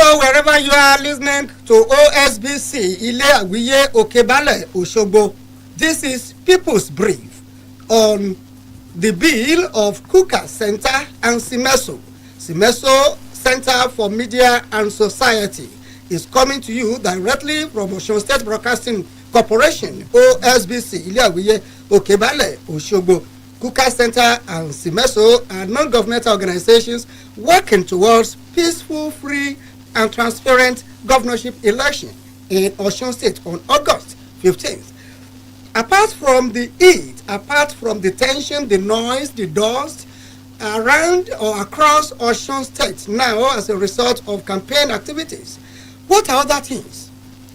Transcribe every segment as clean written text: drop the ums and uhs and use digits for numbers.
Hello, wherever you are listening to Osbc, Ile Awiye Okebale Oshogbo. This is People's Brief on the bill of Kuka Center and Simeso. Simeso Center for Media and Society is coming to you directly from Osun State Broadcasting Corporation, Osbc, Ile Awiye Okebale Oshogbo. Kuka Center and Simeso are non-governmental organizations working towards peaceful, free, and transparent governorship election in Osun State on August 15th. Apart from the heat, apart from the tension, the noise, the dust around or across Osun State now as a result of campaign activities, what are other things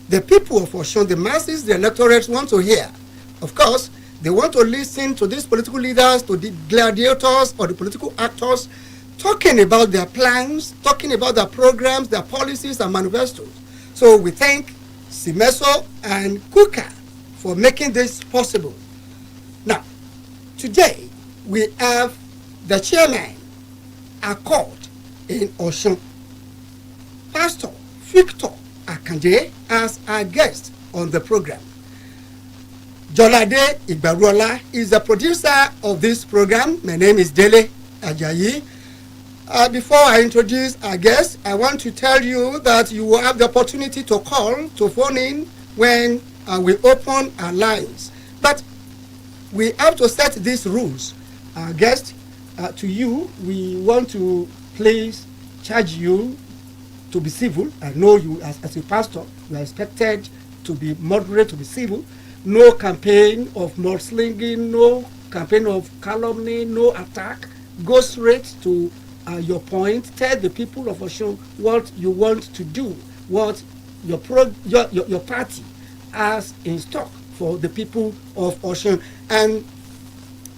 the people of Osun, the masses, the electorates want to hear? Of course, they want to listen to these political leaders, to the gladiators or the political actors talking about their plans, talking about their programs, their policies and manifestos. So we thank Simeso and Kuka for making this possible. Now, today we have the chairman, Accord in Osun, Pastor Victor Akande, as our guest on the program. Jolade Igbaruola is the producer of this program. My name is Dele Ajayi. Before I introduce our guest, I want to tell you that you will have the opportunity to call, to phone in when we open our lines. But we have to set these rules. Our guest, to you, we want to please charge you to be civil. I know you, as a pastor, you are expected to be moderate, to be civil. No campaign of mudslinging, no campaign of calumny, no attack. Go straight to your point. Tell the people of Osun what you want to do, what your party has in stock for the people of Osun. And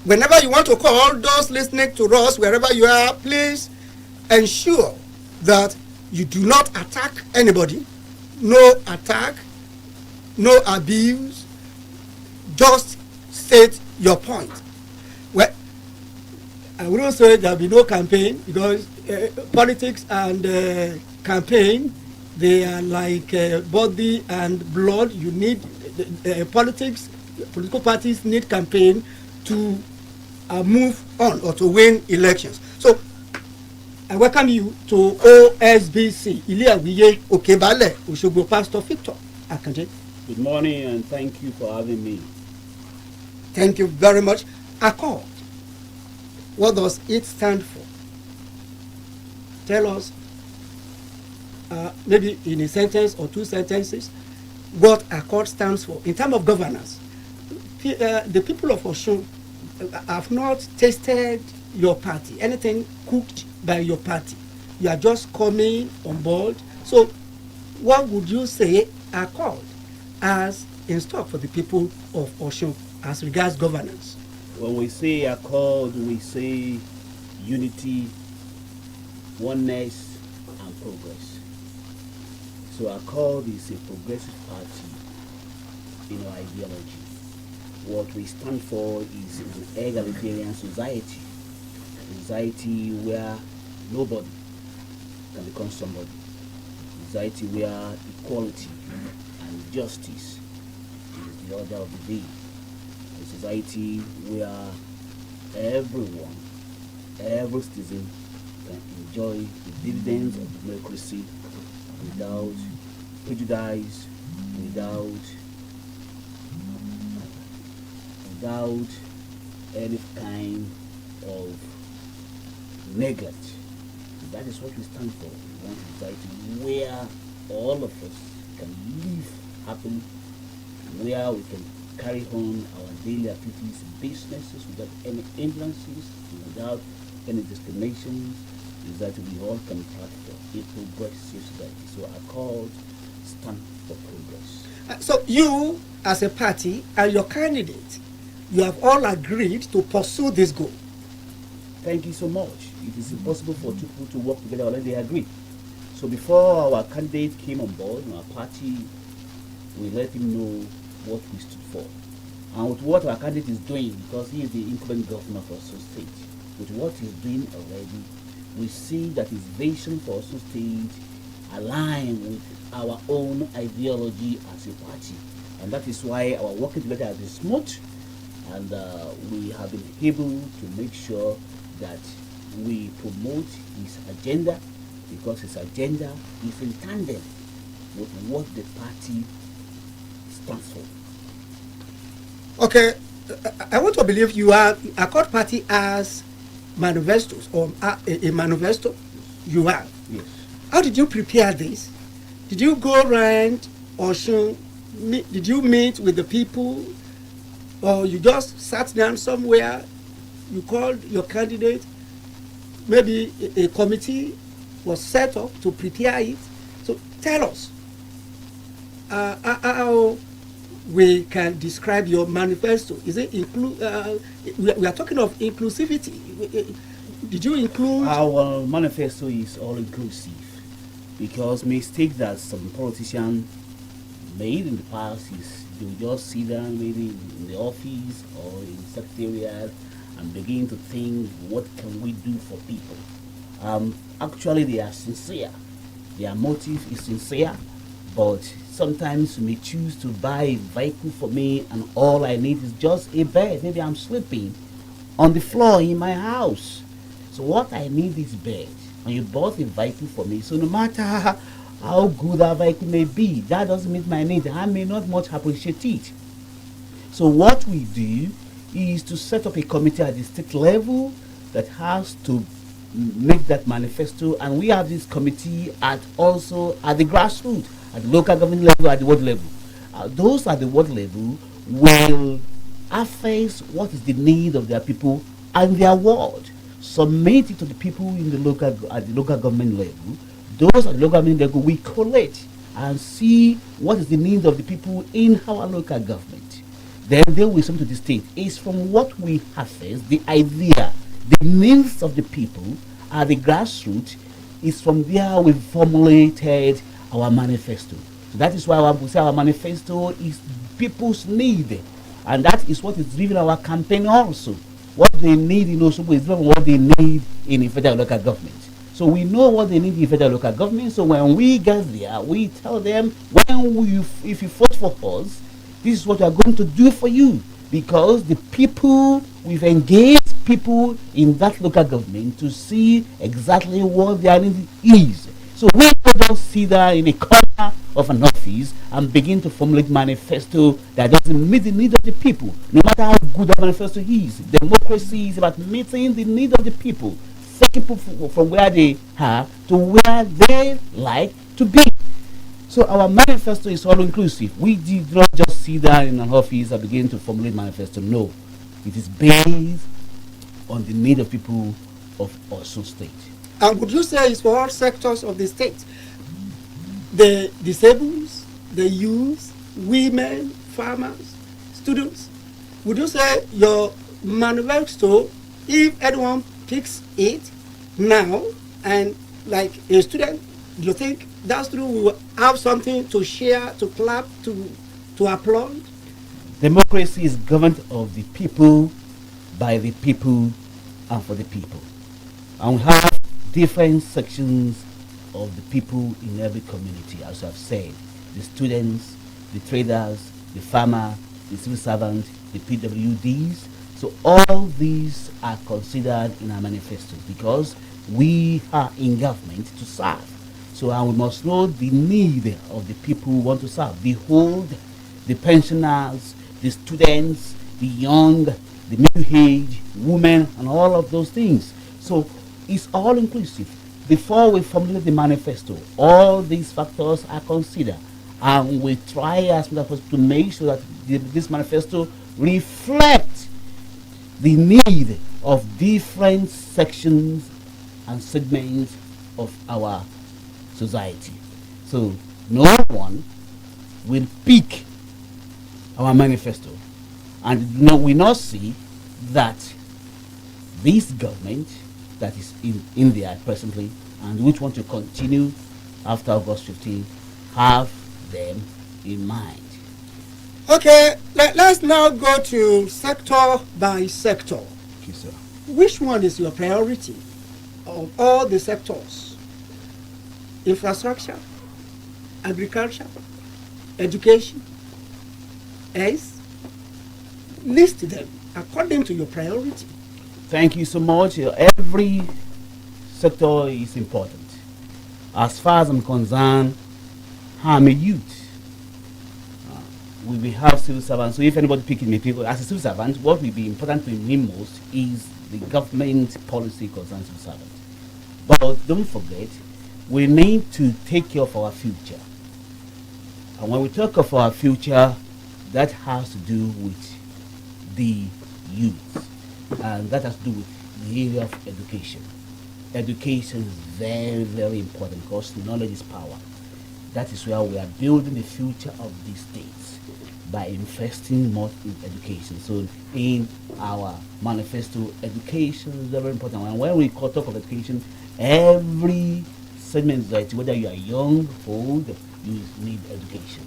whenever you want to call, those listening to us, wherever you are, please ensure that you do not attack anybody. No attack, no abuse. Just state your point. Well, I wouldn't say there will be no campaign because politics and campaign, they are like body and blood. You need political parties need campaign to move on or to win elections. So I welcome you to Osbc, Ile Awiye Okebale Oshogbo, Pastor Victor Akande. Good morning and thank you for having me. Thank you very much. Accord, what does it stand for? Tell us, maybe in a sentence or two sentences, what Accord stands for. In terms of governance, the people of Osun have not tasted your party, anything cooked by your party. You are just coming on board. So what would you say Accord has in stock for the people of Osun as regards governance? When we say Accord, we say unity, oneness, and progress. So Accord is a progressive party in our ideology. What we stand for is an egalitarian society, a society where nobody can become somebody, a society where equality and justice is the order of the day. A society where everyone, every citizen can enjoy the dividends of democracy without prejudice, without any kind of neglect. That is what we stand for. We want a society where all of us can live happily, where we can carry on our daily activities, businesses without any hindrances, without any discriminations, is that we all can practice a progressive society. So Accord stand for progress. So you, as a party, and your candidate, you have all agreed to pursue this goal. Thank you so much. It is impossible for two people to work together unless they agree. So before our candidate came on board in our party, we let him know what we stood for. And with what our candidate is doing, because he is the incumbent governor of Osun State, with what he's doing already, we see that his vision for Osun State align with our own ideology as a party. And that is why our working together has been smooth, and we have been able to make sure that we promote his agenda, because his agenda is in tandem with what the party stands for. Okay, I want to believe you are Accord Party has manifestos or a manifesto. You have. Yes. How did you prepare this? Did you go around or did you meet with the people, or you just sat down somewhere? You called your candidate. Maybe a committee was set up to prepare it. So tell us how we can describe your manifesto. Is it we are talking of inclusivity. Did you include? Our manifesto is all inclusive, because mistake that some politicians made in the past is they will just sit down maybe in the office or in secretariat and begin to think, what can we do for people? Actually, they are sincere. Their motive is sincere, but sometimes you may choose to buy a vehicle for me, and all I need is just a bed. Maybe I'm sleeping on the floor in my house. So what I need is bed. And you bought a vehicle for me. So no matter how good that vehicle may be, that doesn't meet my need. I may not much appreciate it. So what we do is to set up a committee at the state level that has to make that manifesto, and we have this committee at also at the grassroots, at the local government level, at the ward level. Those at the ward level will affect what is the need of their people and their ward, submit it to the people in the local at the local government level. Those at the local government level we collect and see what is the need of the people in our local government. Then they will send to the state. It's from what we have first, the idea, the needs of the people at the grassroots. Is from there we formulated our manifesto. So that is why we say our manifesto is people's need, and that is what is driving our campaign also. What they need in Osbc is driven what they need in the federal local government. So we know what they need in the federal local government. So when we get there, we tell them, if you vote for us, this is what we are going to do for you, because the people, we've engaged people in that local government to see exactly what their need is. So we don't just sit there in a corner of an office and begin to formulate manifesto that doesn't meet the need of the people, no matter how good the manifesto is. Democracy is about meeting the need of the people, taking people from where they are to where they like to be. So our manifesto is all inclusive. We did not just sit down in an office and begin to formulate manifesto. No, it is based on the need of people of Osun State. And would you say it's for all sectors of the state? The disabled, the youth, women, farmers, students? Would you say your manifesto, if anyone picks it now, and like a student, do you think that student will have something to share, to clap, to applaud? Democracy is government of the people, by the people, and for the people. And we have different sections of the people in every community, as I've said. The students, the traders, the farmer, the civil servant, the PWDs. So all these are considered in our manifesto, because we are in government to serve. So and we must know the need of the people who want to serve. The old, the pensioners, the students, the young, the middle-aged, women, and all of those things. So it's all inclusive. Before we formulate the manifesto, all these factors are considered, and we try as much as possible to make sure that this manifesto reflects the need of different sections and segments of our society. So no one will pick our manifesto and we not see that this government that is in there presently and which want to continue after August 15 have them in mind. Okay, let's now go to sector by sector. Okay, sir. Which one is your priority of all the sectors? infrastructure, agriculture, education, health. List them according to your priority. Thank you so much. Every sector is important. As far as I'm concerned, I'm a youth. We will have civil servants. So if anybody picking me, people as a civil servant, what will be important to me most is the government policy concerning civil servants. But don't forget, we need to take care of our future. And when we talk of our future, that has to do with the youth. And that has to do with the area of education. Education is very, very important because knowledge is power. That is where we are building the future of these states by investing more in education. So in our manifesto, education is very important. And when we talk of education, every segment of society, whether you are young, old, you need education.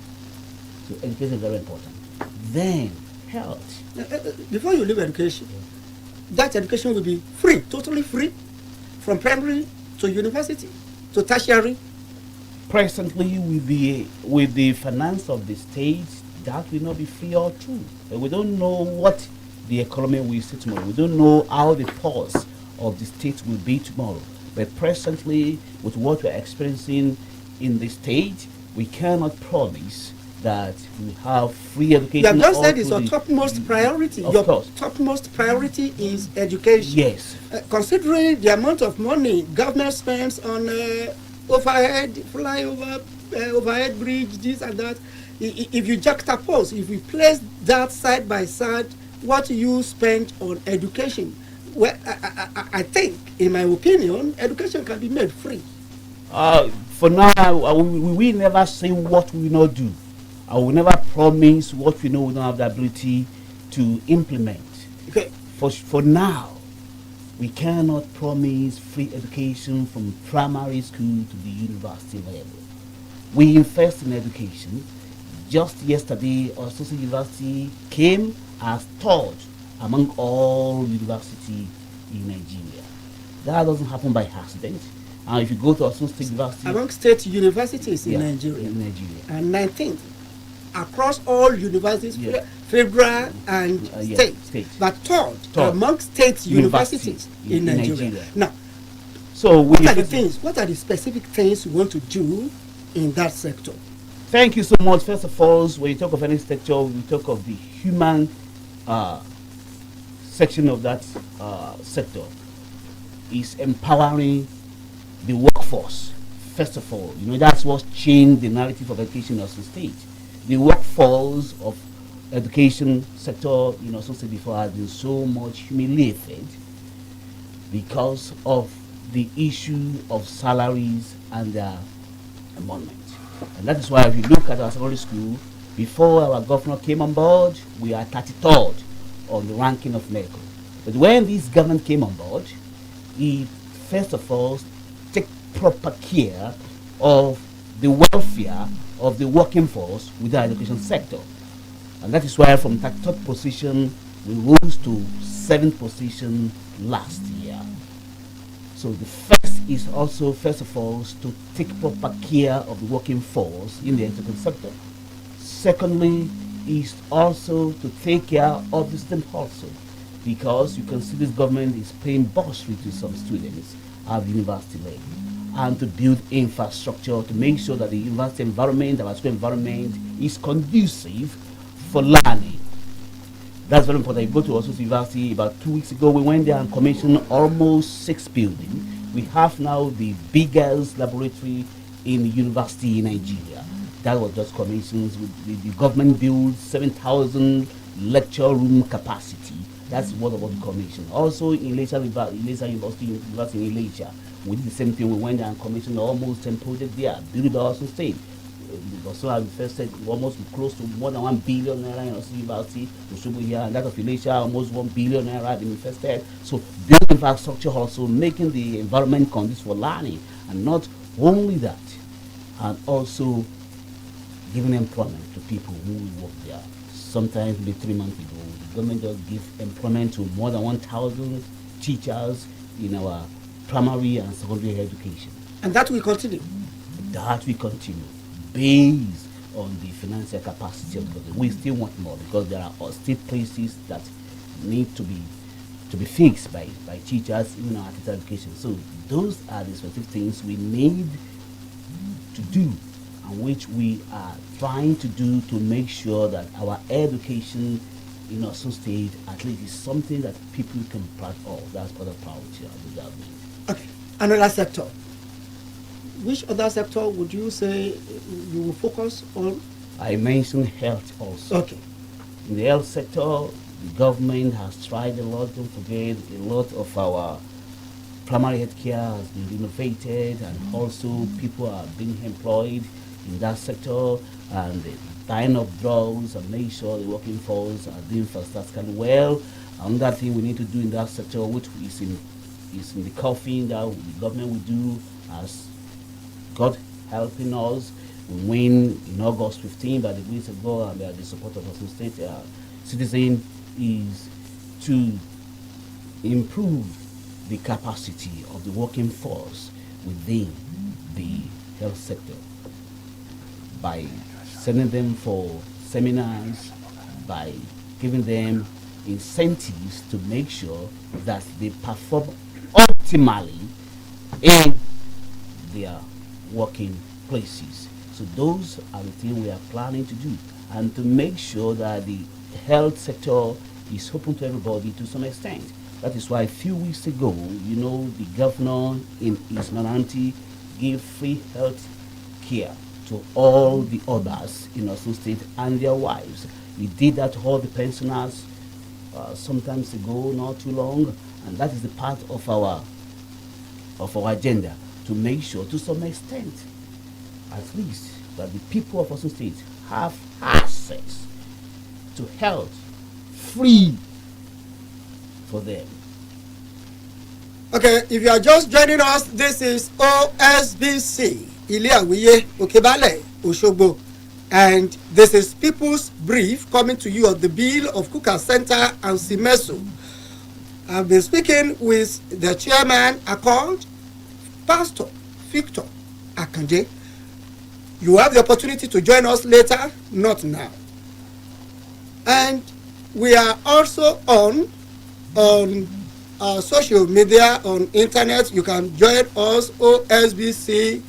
So education is very important. Then health. Before you leave education, that education will be free, totally free, from primary to university to tertiary. Presently, with the finance of the state, that will not be free or true. We don't know what the economy will see tomorrow. We don't know how the pulse of the state will be tomorrow. But presently, with what we're experiencing in the state, we cannot promise that we have free education. You have just said it's your topmost priority. Of your course. Topmost priority is education. Yes. Considering the amount of money government spends on overhead, flyover, overhead bridge, this and that, if you juxtapose, if we place that side by side, what you spend on education, well, I think, in my opinion, education can be made free. For now, we never say what we will not do. I will never promise what we know we don't have the ability to implement. Okay. For now, we cannot promise free education from primary school to the university level. We invest in education. Just yesterday, Osbc University came as third among all universities in Nigeria. That doesn't happen by accident. And if you go to Osbc State University, among state universities in Nigeria, and 19th across all universities, federal and state, but third among state universities in Nigeria. Now, so what are the things? What are the specific things you want to do in that sector? Thank you so much. First of all, when you talk of any sector, we talk of the human section of that sector. Is empowering the workforce. First of all, that's what's changed the narrative of education in Osbc State. The workforce of education sector in Osbc State before has been so much humiliated because of the issue of salaries and their emolument. And that is why if you look at our secondary school, before our governor came on board, we are 33rd on the ranking of NECO. But when this government came on board, he first of all take proper care of the welfare of the working force with the education sector. And that is why from 33rd position, we rose to 7th position last year. So the first is also, first of all, to take proper care of the working force in the education sector. Secondly, is also to take care of the student also, because you can see this government is paying bursary to some students at the university level, and to build infrastructure to make sure that the university environment, our school environment, is conducive for learning. That's very important. You go to Osbc University about 2 weeks ago, we went there and commissioned almost 6 buildings. We have now the biggest laboratory in the university in Nigeria. That was just commissioned. The government built 7,000 lecture room capacity. That's what about the commission. Also in Ilesha University in Ilesha, we did the same thing. We went there and commissioned almost 10 projects there, built by Osbc State. Also have invested almost close to more than 1 billion naira in Osbc University, Osogbo here, and that of Ilesha, almost 1 billion naira been invested. So build infrastructure also, making the environment conducive for learning, and not only that, and also giving employment to people who work there. Sometimes, maybe 3 months ago, the government just give employment to more than 1,000 teachers in our primary and secondary education. And that will continue. That will continue based on the financial capacity of the government. We still want more because there are still places that need to be fixed by teachers, even our teacher education. So those are the specific things we need to do and which we are trying to do to make sure that our education in Osun State at least is something that people can be proud of. That's part of priority of the government. Okay, another sector. Which other sector would you say you will focus on? I mentioned health also. Okay. In the health sector, the government has tried a lot. Don't forget, a lot of our primary health care has been renovated, and also people are being employed in that sector, and tying up drugs and make sure the working force are doing fantastically well. Another thing we need to do in that sector, which is in the coffin that the government will do, as God helping us, we win in August 15 by the grace of God and by the support of Osun State citizen, is to improve the capacity of the working force within the health sector by sending them for seminars, by giving them incentives to make sure that they perform optimally in their working places. So those are the things we are planning to do, and to make sure that the health sector is open to everybody to some extent. That is why a few weeks ago, the governor in his magnanimity gave free health care to all the others in Osun State and their wives. He did that to all the pensioners sometimes ago, not too long, and that is the part of our agenda, to make sure to some extent, at least, that the people of Osun State have access to health free for them. Okay, if you are just joining us, this is OSBC, Ile-Awiye, Okebale, Osogbo, and this is People's Brief coming to you of the Bill of Kuka Center and Simesu. I've been speaking with the chairman, called Pastor Victor Akande. You have the opportunity to join us later, not now. And we are also on social media, on internet. You can join us, osbc.ng.org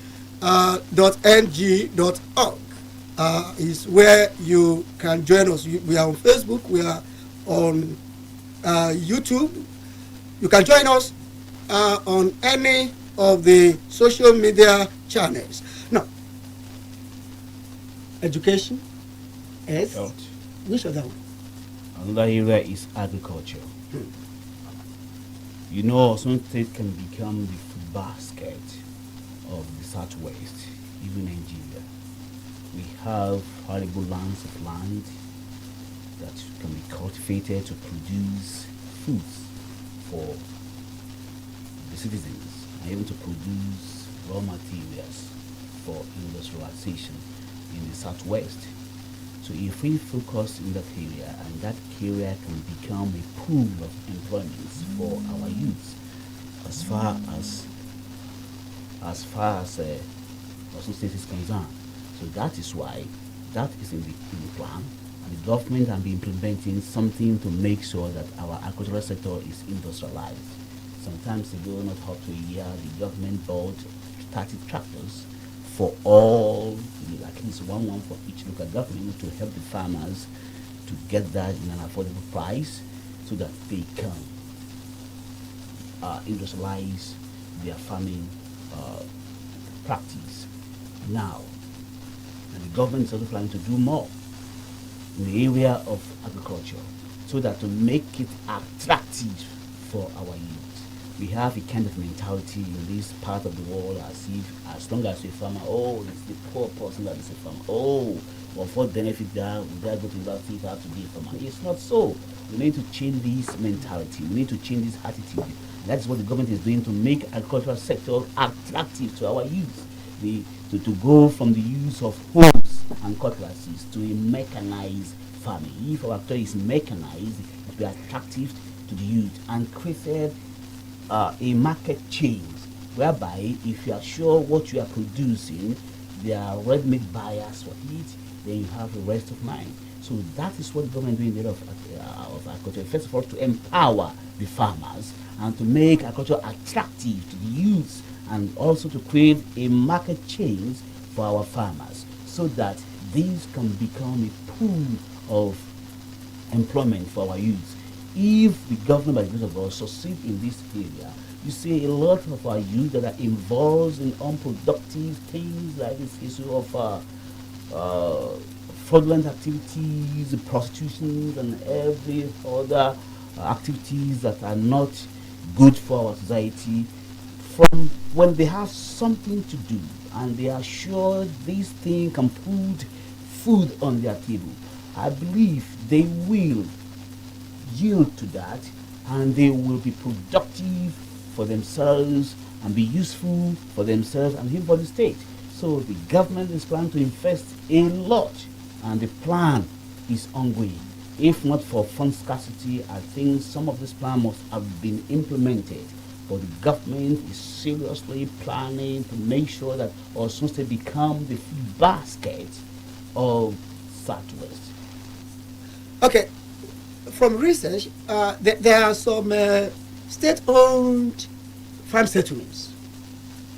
is where you can join us. We are on Facebook, we are on YouTube. You can join us on any of the social media channels. Now, education, health, which other one? Another area is agriculture. Osun State can become the food basket of the Southwest, even Nigeria. We have valuable lands of land that can be cultivated to produce foods for the citizens, and even to produce raw materials for industrialization in the Southwest. So if we focus in that area, and that area can become a pool of employment for our youth, as far as Osun State is concerned. So that is why that is in the plan, and the government can be implementing something to make sure that our agricultural sector is industrialized. Sometimes ago, not up to a year, the government bought 30 tractors for all, at least one for each local government, to help the farmers to get that in an affordable price, so that they can industrialize their farming practice. Now, and the government is also planning to do more in the area of agriculture, so that to make it attractive for our youth. We have a kind of mentality in this part of the world, as if as long as you're a farmer, it's the poor person that is a farmer. Of what benefit that would I go to university if I have to be a farmer? It's not so. We need to change this mentality. We need to change this attitude. That's what the government is doing to make agricultural sector attractive to our youth. To go from the use of hoes and cutlasses to a mechanized farming. If our sector is mechanized, it will be attractive to the youth and create a market change whereby if you are sure what you are producing, there are ready-made buyers for it, then you have the rest of mind. So that is what the government doing in the area of agriculture. First of all, to empower the farmers and to make agriculture attractive to the youths, and also to create a market change for our farmers, so that these can become a pool of employment for our youth. If the government, by the grace of God, succeed in this area, you see a lot of our youth that are involved in unproductive things, like this issue of fraudulent activities, prostitution, and every other activities that are not good for our society. From when they have something to do and they are sure this thing can put food on their table, I believe they will yield to that, and they will be productive for themselves and be useful for themselves and even for the state. So the government is planning to invest a lot, and the plan is ongoing. If not for fund scarcity, I think some of this plan must have been implemented. But the government is seriously planning to make sure that Osun State become the food basket of Southwest. Okay, from research, there are some state-owned farm settlements.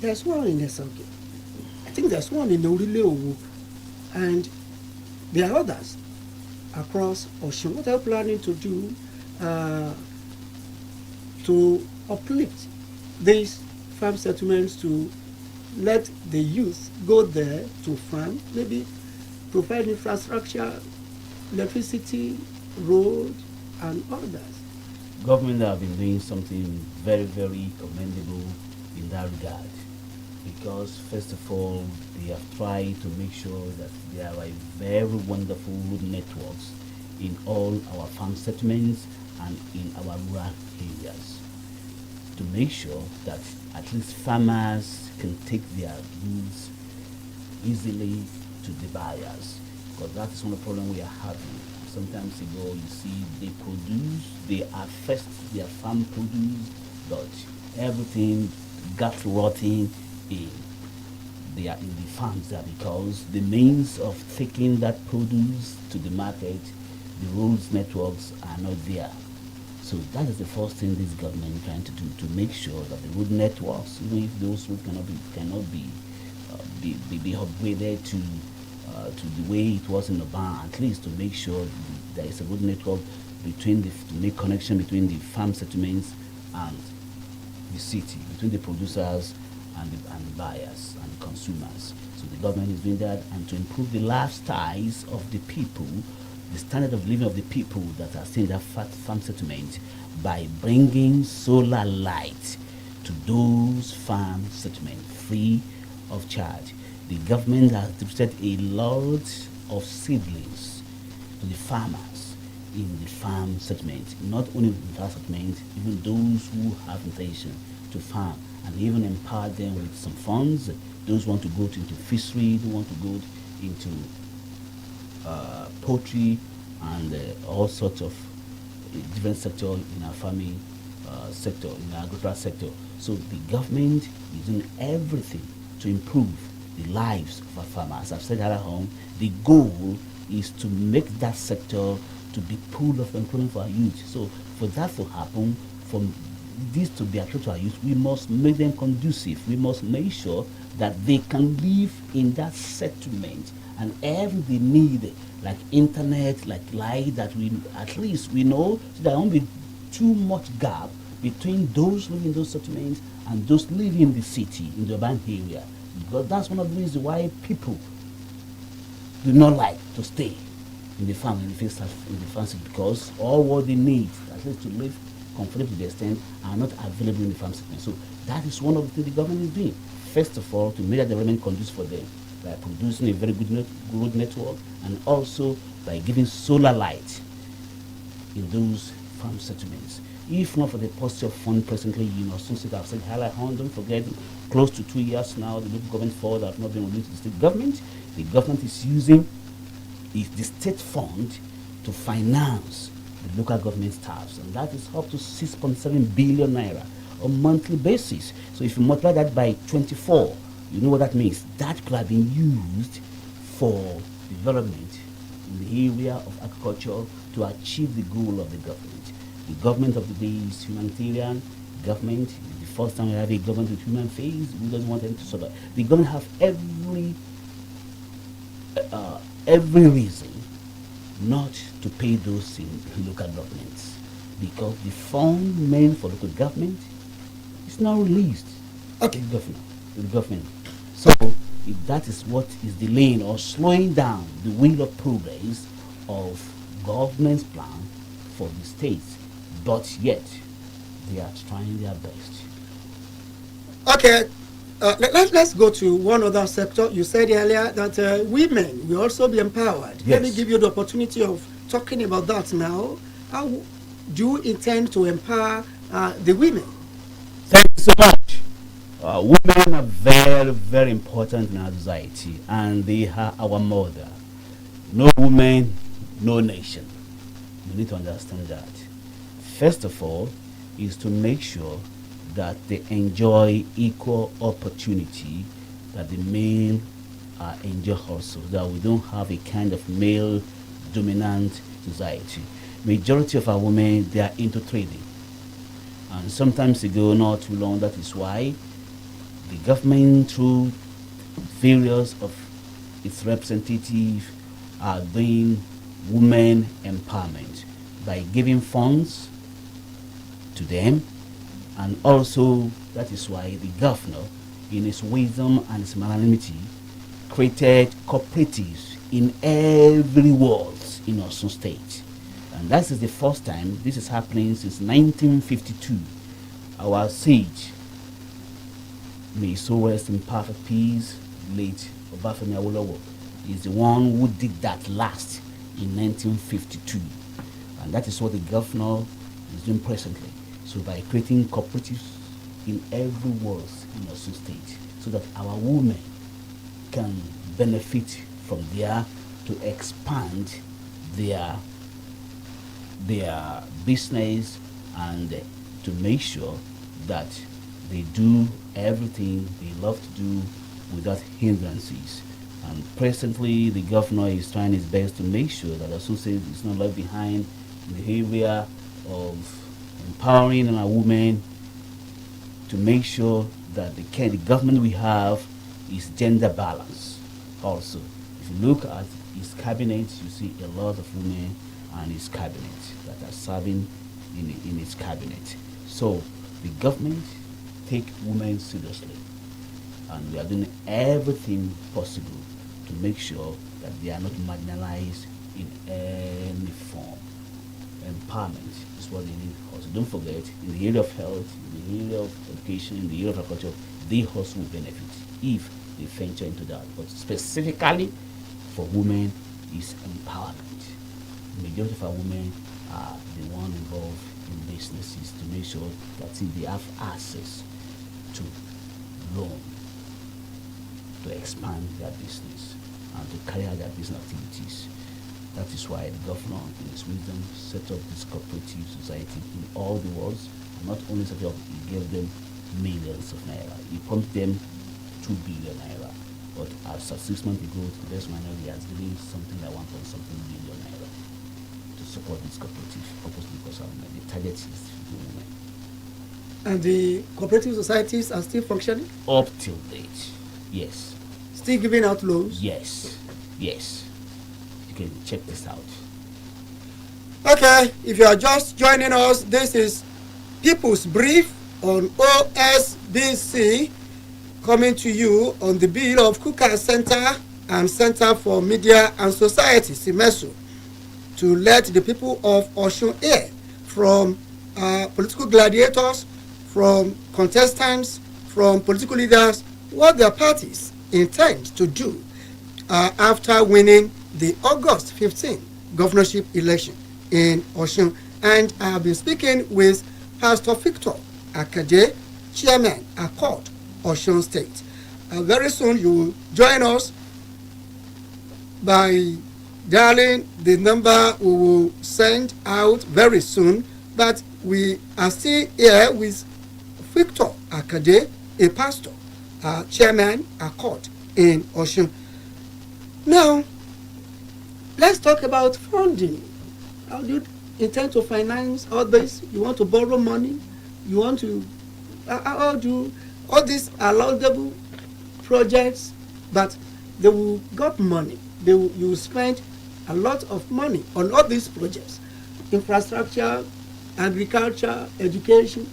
There's one in Esanke. I think there's one in Orileowo, and there are others across Osun. What are you planning to do to uplift these farm settlements, to let the youth go there to farm, maybe provide infrastructure, electricity, road, and others? Government have been doing something very, very commendable in that regard, because first of all, they have tried to make sure that there are very wonderful road networks in all our farm settlements and in our rural areas, to make sure that at least farmers can take their goods easily to the buyers, because that is one of the problems we are having. Sometimes ago, you see, they harvest their farm produce, but everything got rotten in the farms there, because the means of taking that produce to the market, the roads networks are not there. So that is the first thing this government is trying to do, to make sure that the road networks, even if those roads cannot be upgraded to the way it was in the barn, at least to make sure there is a good network to make connection between the farm settlements and the city, between the producers and the buyers and the consumers. So the government is doing that, and to improve the lifestyles of the people, the standard of living of the people that are staying in that farm settlement, by bringing solar light to those farm settlements free of charge. The government has distributed a lot of seedlings to the farmers in the farm settlement, not only in the farm settlement, even those who have intention to farm, and even empower them with some funds. Those who want to go into fishery, who want to go into poultry, and all sorts of different sector in our farming sector, in our agricultural sector. So the government is doing everything to improve the lives of our farmers. I've said that at home. The goal is to make that sector to be pool of employment for our youth. So for that to happen, for this to be attractive to our youth, we must make them conducive. We must make sure that they can live in that settlement, and every they need, like internet, like light, that we at least we know, so there won't be too much gap between those living in those settlements and those living in the city, in the urban area. Because that's one of the reasons why people do not like to stay in the farm, in the farm city, because all what they need, at least to live comfortably to the extent, are not available in the farm settlement. So that is one of the things the government is doing. First of all, to make that development conducive for them, by producing a very good road network, and also by giving solar light in those farm settlements. If not for the positive fund presently, since I've said highlight on, don't forget, close to 2 years now, the local government fund have not been released to the state government. The government is using the state fund to finance the local government staffs, and that is up to 6.7 billion naira. a monthly basis. So if you multiply that by 24, you know what that means. That could have been used for development in the area of agriculture to achieve the goal of the government. The government of the day is humanitarian government. It's the first time we have a government with human face. Who doesn't want them to survive? The government have every reason not to pay those in local governments, because the fund meant for local government is not released to the government. So if that is what is delaying or slowing down the wheel of progress of government's plan for the states, but yet they are trying their best. Okay, let's go to one other sector. You said earlier that women will also be empowered. Yes. Let me give you the opportunity of talking about that now. How do you intend to empower the women? Thank you so much. Women are very, very important in our society, and they are our mother. No woman, no nation. You need to understand that. First of all, is to make sure that they enjoy equal opportunity that the male enjoy also, that we don't have a kind of male dominant society. Majority of our women, they are into trading, and sometimes ago, not too long, that is why the government, through various of its representatives, are doing women empowerment by giving funds to them. And also, that is why the governor, in his wisdom and his magnanimity, created cooperatives in every ward in Osun State. And that is the first time this is happening since 1952. Our sage, may he so rest in perfect peace, late Obafemi Awolowo, is the one who did that last in 1952. And that is what the governor is doing presently. So by creating cooperatives in every ward in Osun State, so that our women can benefit from there to expand their business, and to make sure that they do everything they love to do without hindrances. And presently, the governor is trying his best to make sure that Osun State is not left behind in the area of empowering our women, to make sure that the government we have is gender balance. Also, if you look at his cabinet, you see a lot of women and his cabinet that are serving in his cabinet. So the government take women seriously, and we are doing everything possible to make sure that they are not marginalized in any form. Empowerment is what they need. Also, don't forget, in the area of health, in the area of education, in the area of agriculture, they also will benefit if they venture into that. But specifically for women is empowerment. The majority of our women are the one involved in businesses, to make sure that if they have access to loan to expand their business and to carry out their business activities. That is why the governor, in his wisdom, set up this cooperative society in all the worlds. And not only set up, he gave them millions of naira. He pumped them 2 billion naira. But as of 6 months ago, to the best of my knowledge, he has given something like 1 point something billion naira to support this cooperative, obviously because of the target is the women. And the cooperative societies are still functioning? Up till date, yes. Still giving out loans? Yes, yes. You can check this out. Okay, if you are just joining us, this is People's Brief on OSBC, coming to you on the bill of Kuka Center and Center for Media and Society, CIMESO, to let the people of Osun hear from political gladiators, from contestants, from political leaders, what their parties intend to do after winning the August 15 governorship election in Osun. And I have been speaking with Pastor Victor Akade, Chairman, Accord, Osun State. Very soon you will join us by dialing the number we will send out very soon. But we are still here with Victor Akade, a pastor, chairman, Accord in Osun. Now, let's talk about funding. How do you intend to finance all this? You want to borrow money? You want to, how do all these are laudable projects, but they will got money. You will spend a lot of money on all these projects, infrastructure, agriculture, education.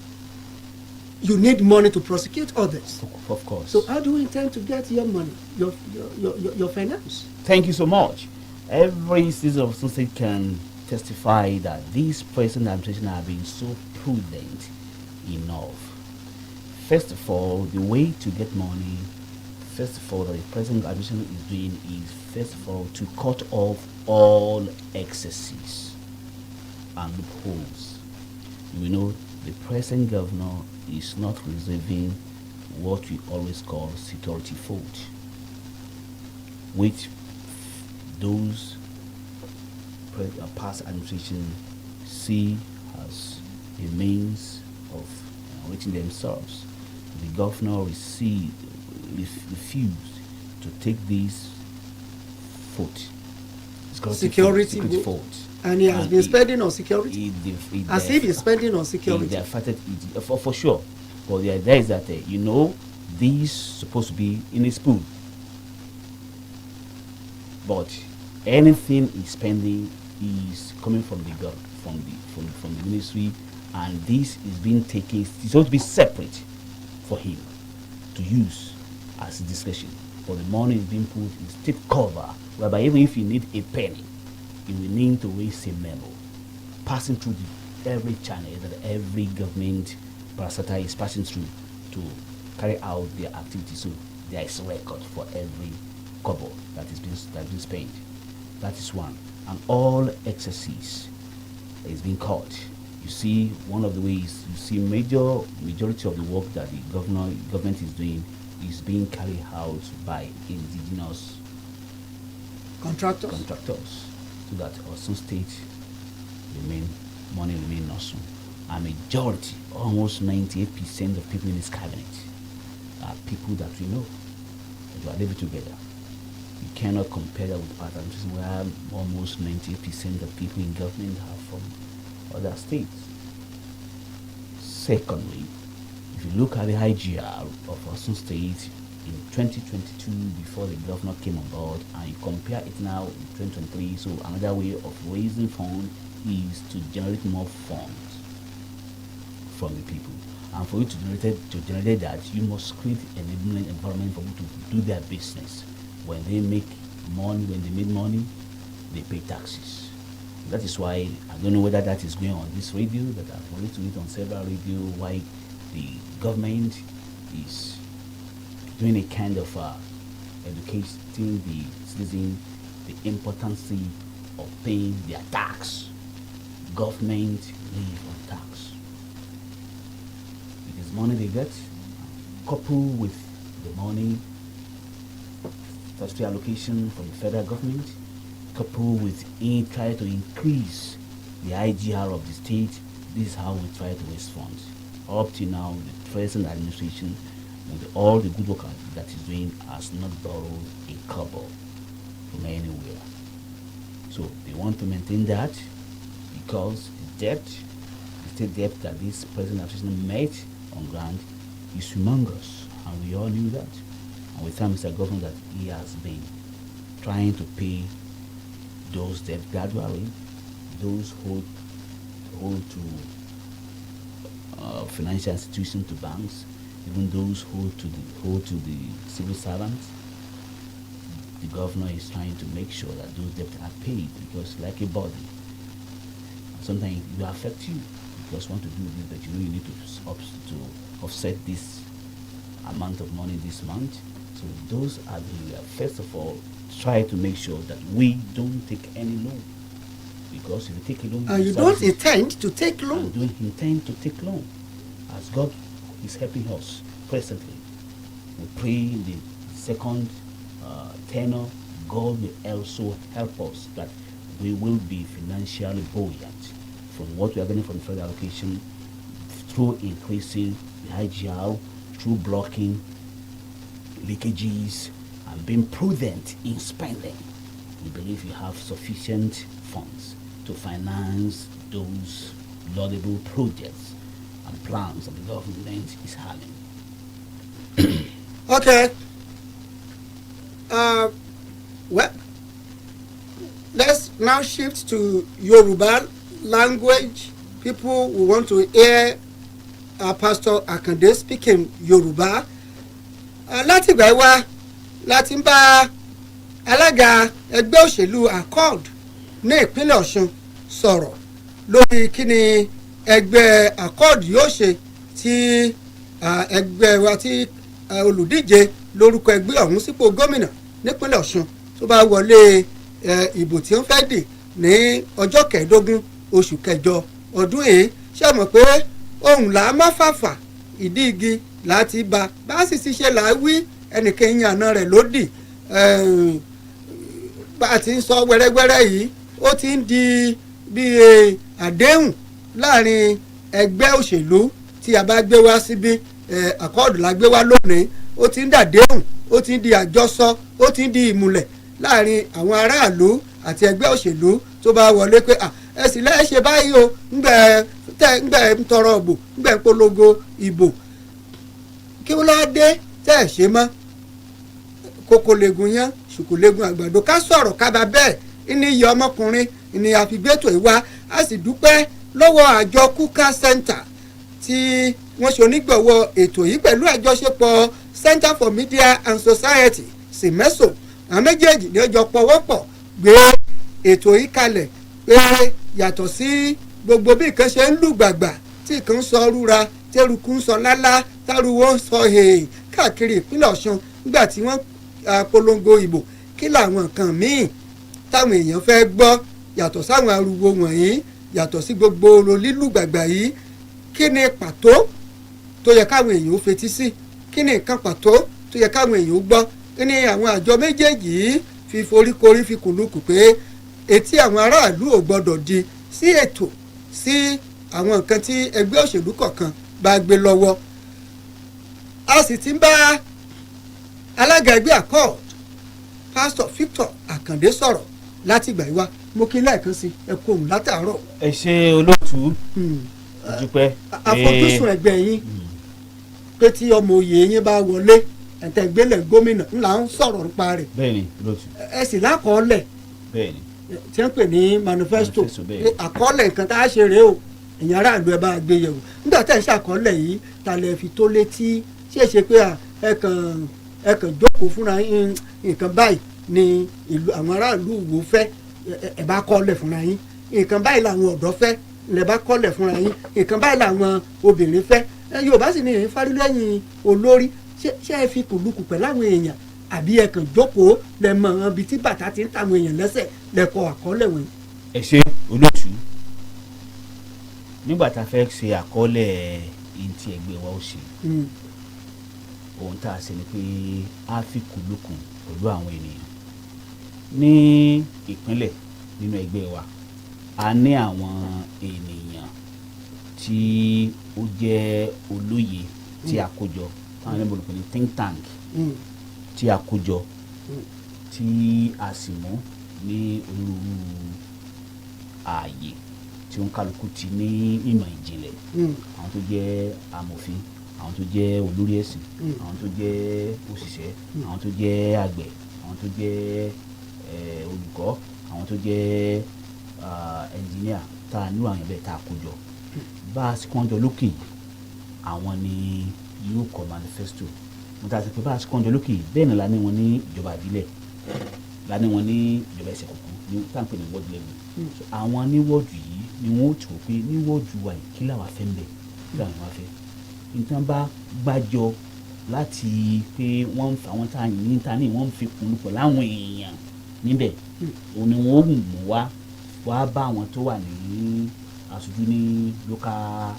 You need money to prosecute others. Of course. So how do you intend to get your money, your finance? Thank you so much. Every citizen of Osun State can testify that this present administration have been so prudent enough. First of all, the way to get money, first of all, that the present administration is doing is, first of all, to cut off all excesses and loopholes. You know, the present governor is not reserving what we always call security vote, which those past administration see as a means of enriching themselves. The governor refused to take this vote, security vote. And he has been spending on security. As if he's spending on security. They affected it for sure. But the idea is that these supposed to be in a spoon. But anything he's spending is coming from the from the ministry, and this is being taken. It's supposed to be separate for him to use as his discretion. But the money is being put in state cover, whereby even if you need a penny, you will need to raise a memo, passing through every channel that every government parastatal is passing through to carry out their activities. So there is a record for every kobo that is being spent. That is one. And all excesses is being caught. You see, one of the ways you see majority of the work that the government is doing is being carried out by indigenous contractors, so that Osun State money remain Osun. A majority, almost 98% of people in this cabinet are people that we know, that we are living together. You cannot compare that with part of where almost 98% of people in government are from other states. Secondly, if you look at the IGR of Osun State in 2022, before the governor came on board, and you compare it now in 2023, so another way of raising funds is to generate more funds from the people. And for you to generate that, you must create an enabling environment for people to do their business. When they make money, they pay taxes. That is why I don't know whether that is going on this radio, that I've already to it on several radio, why the government is doing a kind of educating the citizen the importance of paying their tax. Government live on tax. It is money they get, coupled with the money statutory allocation from the federal government, coupled with try to increase the IGR of the state. This is how we try to raise funds. Up to now, the present administration, with all the good work that is doing, has not borrowed a kobo from anywhere. So they want to maintain that because the state debt that this present administration made on ground is humongous, and we all knew that. And we thank Mr. Governor that he has been trying to pay those debts gradually, those hold to financial institutions, to banks, even those hold to the civil servants. The governor is trying to make sure that those debts are paid, because like a body, sometimes it will affect you because you want to do this, but you need to offset this amount of money this month. So those are the first of all, try to make sure that we don't take any loan, because if you take a loan, you don't intend to take loan. You don't intend to take loan, as God is helping us presently. We pray in the second tenor, God will also help us that we will be financially buoyant from what we are getting from the federal allocation through increasing the IGR through blocking leakages and being prudent in spending, we believe you have sufficient funds to finance those laudable projects and plans that the government is having. Okay. Well, let's now shift to Yoruba language. People who want to hear Pastor Akande speaking Yoruba. Láti ìgbà wá láti ń bá alága ẹgbẹ́ òṣèlú Accord ní ìpínlẹ̀ Ọ̀ṣun sọ̀rọ̀ lórí kí ni ẹgbẹ́ Accord yóò ṣe tí ẹgbẹ́ wa tí olùdíje lórúkọ ẹgbẹ́ ọ̀hún sípò gómìnà nípínlẹ̀ Ọ̀ṣun tó bá wọlé ìbò tí ó ń fẹ́ dì ní ọjọ́ 15 oṣù kẹjọ ọdún yìí. Ṣé mọ̀ pé ohun là á má fàfà ìdí igi láti bá sì ti ṣe là á wí ẹnìkan yànnà rẹ̀ lódì. Bá a ti ń sọ wẹ́rẹ́wẹ́rẹ́ yìí ó ti ń di bí àdéhùn láàrin ẹgbẹ́ òṣèlú tí a bá gbé wá síbí Accord la gbé wá lónìí, ó ti ń dàdéhùn, ó ti ń di àjọsọ, ó ti ń di ìmùlẹ̀ láàrin àwọn aráàlú àti ẹgbẹ́ òṣèlú tó bá wọlé pé ẹ sì lẹ́ẹ̀ ṣe báyìí o ńgbẹ́ ń tọrọ ìbò ńgbẹ́ ń polongo ìbò kí wọ́n láá dé tẹ́ ẹ̀ ṣe mọ́. Kókó legun yán ṣùkú legun àgbàdo ká sọ̀rọ̀ kábà bẹ́ẹ̀ ní iye ọmọkùnrin ní àfigbétò ìwá. A sì dúpẹ́ lọ́wọ́ àjọ Kuka Center tí wọ́n ṣe onígbọ̀wọ́ ètò yìí pẹ̀lú àjọṣepọ̀ Center for Media and Society CMESO. Àwọn méjèèjì ní ọjọ́ pọwọ́pọ̀ gbé ètò yìí kalẹ̀ pé yàtọ̀ sí gbogbo bí nǹkan ṣe ń lùgbàgbà tí nǹkan ń sọ rúra tẹ́rùkù ń sọ lálá táruwó ń sọ hèè káàkiri ìpínlẹ̀ Ọ̀ṣun nígbà tí wọ́n polongo ìbò, kí làwọn nǹkan míì táwọn èèyàn fẹ́ gbọ́ yàtọ̀ sáwọn ariwo wọ̀nyí, yàtọ̀ sí gbogbo lílùgbàgbà yìí. Kí ni pàtó tó yẹ káwọn èèyàn ó fetí sí? Kí ni nǹkan pàtó tó yẹ káwọn èèyàn ó gbọ́? Kí ni àwọn àjọ méjèèjì yìí fi foríkorí fi kùlùkù pé etí àwọn aráàlú ò gbọ́dọ̀ di sí ètò sí àwọn nǹkan tí ẹgbẹ́ òṣèlú kọ̀ọ̀kan bá gbé lọ́wọ́. A sì ti ń bá alága ẹgbẹ́ Accord Pastor Victor Akande sọ̀rọ̀ láti ìgbà ìwá. Mo kí lẹ́ẹ̀kan sí ẹ kú òun látàárọ̀. Ẹ ṣe olóòtú dúpẹ́. Àfojúsùn ẹgbẹ́ yín pé tí ọmọ òye yín bá wọlé ẹ̀tẹ̀gbélẹ̀ gómìnà ńlá ń sọ̀rọ̀ nípa rẹ̀. Bẹ́ẹ̀ni olóòtú. Ẹ sì lákọọ́lẹ̀. Bẹ́ẹ̀ni. Tí wọ́n pè ní manifesto. Àkọọ́lẹ̀ nǹkan tá a ṣe rèé o èèyàn aráàlú ẹ bá gbé yẹ̀wò. Nígbà tẹ̀ ń ṣàkọọ́lẹ̀ yìí ta lẹ fi tó létí ṣé ṣe pé ẹ kàn jókòó fúnra yín nǹkan báyìí ni ìlú àwọn aráàlú wò fẹ́ ẹ bá kọ́ọ́lẹ̀ fúnra yín, nǹkan báyìí làwọn ọ̀dọ́ fẹ́ lẹ bá kọ́ọ́lẹ̀ fúnra yín, nǹkan báyìí làwọn obìnrin fẹ́. Yorùbá sì ní èyí fárí lẹ́yìn olórí. Ṣé ẹ fi kùlùkù pẹ̀lú àwọn èèyàn àbí ẹ kàn jókòó lẹ mọ àwọn ibi tí bàtà ti ń tàwọn èèyàn lẹ́sẹ̀ lẹ́kọ̀ọ́ àkọọ́lẹ̀ wọ̀nyí? Ẹ ṣe olóòtú. Nígbà tá a fẹ́ ṣe àkọọ́lẹ̀ ihun tí ẹgbẹ́ wa ó ṣe, ohun tá a ṣe ni pé a fi kùlùkù pẹ̀lú àwọn ènìyàn ní ìpínlẹ̀ nínú ẹgbẹ́ wa. A ní àwọn ènìyàn tí ó jẹ́ olóye tí a kó jọ táwọn ẹlẹ́bùn olùkọ́ ní think tank tí a kó jọ tí a sì mú ní onírúurú ààyè tí ó ń kálukú ti ní ìmọ̀ ìjìnlẹ̀. Àwọn tó jẹ́ amòfin, àwọn tó jẹ́ olórí ẹ̀sìn, àwọn tó jẹ́ òṣìṣẹ́, àwọn tó jẹ́ àgbẹ̀, àwọn tó jẹ́ olùkọ́, àwọn tó jẹ́ ẹnjìníà tá a nílò àwọn ẹ̀bẹ̀ tá a kó jọ. Bá a sì kọ́njọ lókè yìí àwọn ni yóò kọ manifesto. Mo ta sí pé bá a sì kọ́njọ lókè yìí bẹ́ẹ̀ ni la ní wọn ní ìjọba ìbílẹ̀, la ní wọn ní ìjọba ẹsẹ̀ kọ̀ọ̀kan ní táǹpẹ̀ ní wọ́ọ̀dù level. Àwọn ní wọ́ọ̀dù yìí ni wọ́n ó tò pé ní wọ́ọ̀dù wa yìí kí làwa fẹ́ ń bẹ̀ kí làwọn wá fẹ́. Nǹkan bá gbàjọ láti pé wọ́n ń fa àwọn tá a yìn níta ní wọ́n ń fi kùn pọ̀ láwọn èèyàn níbẹ̀, òun ni wọ́n ó mú wá bá àwọn tó wà ní aṣojú ní local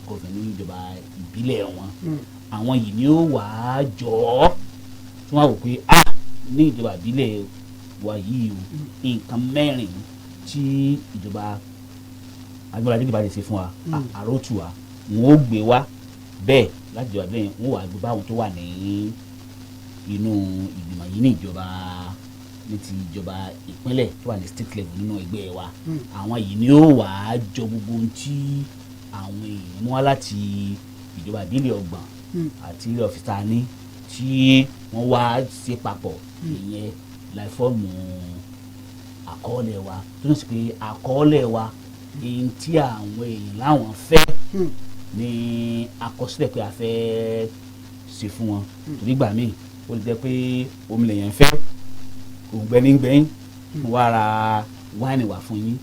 government ní ìjọba ìbílẹ̀ wọn. Àwọn yìí ni ó wà á jọ ọ́ tí wọ́n á wò pé ní ìjọba ìbílẹ̀ wa yìí o nǹkan mẹ́rin tí ìjọba agbára dídìbà lè ṣe fún wa àrótù wa wọn ó gbé wá bẹ́ẹ̀ láti ìjọba ìbílẹ̀ yẹn wọ́n wà gbé báwọn tó wà ní inú ìgbìmọ̀ yìí ní ìjọba ní ti ìjọba ìpínlẹ̀ tó wà ní state level nínú ẹgbẹ́ wa àwọn yìí ni ó wà á jọ gbogbo ohun tí àwọn èèyàn mú wá láti ìjọba ìbílẹ̀ ọgbọ̀n àti ilé ọ̀fíìsà ní tí wọ́n wá ṣe papọ̀ ìyẹn láì fọ́ọ̀mù àkọọ́lẹ̀ wa tó ń sọ pé àkọọ́lẹ̀ wa èyí tí àwọn èèyàn láwọn fẹ́ ní àkọsílẹ̀ pé a fẹ́ ṣe fún wọn torí gbà míì ó lè jẹ́ pé omi lèèyàn fẹ́ ògbẹ́nigbẹ́yìn wá ra wáìnì wá fún yín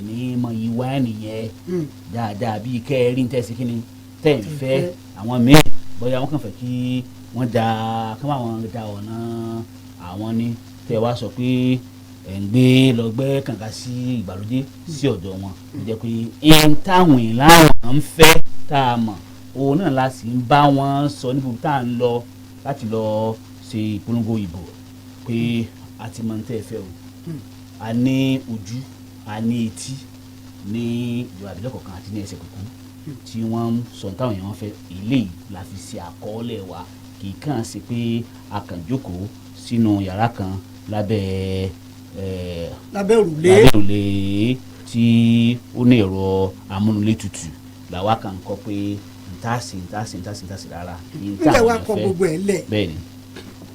ní mọ iye wáìnì yẹn dáadáa bíi kẹrin tẹ̀sí kínní tẹ̀ ń fẹ́ àwọn míì bóyá wọ́n kàn fẹ́ kí wọ́n da kí wọ́n da ọ̀nà àwọn ní tẹ̀ wá sọ pé ẹ̀ ń gbé lọ gbẹ́ kànga sí ìgbàlódé sí ọ̀dọ̀ wọn ó jẹ́ pé ẹ̀ń táwọn ìlànà ń fẹ́ tá a mọ̀ òun náà la sì ń bá wọn sọ níbi tá à ń lọ láti lọ ṣe ìpolongo ìbò pé a ti mọ̀ ní tẹ́ ẹ fẹ́ o a ní ojú a ní etí ní ìjọba ìbílẹ̀ kọ̀ọ̀kan àti ní ẹsẹ̀ kọ̀ọ̀kan tí wọ́n ń sọ táwọn èèyàn fẹ́ eléyìí la fi ṣe àkọọ́lẹ̀ wa kì í kàn sí pé a kàn jókòó sínú yàrá kan lábẹ́ òrùlé tí ó ní ẹ̀rọ amúnulé tutù làwa kàn kọ́ pé ntaasi rárá. nígbà wa kọ gbogbo ẹ̀ lẹ̀ bẹ́ẹ̀ni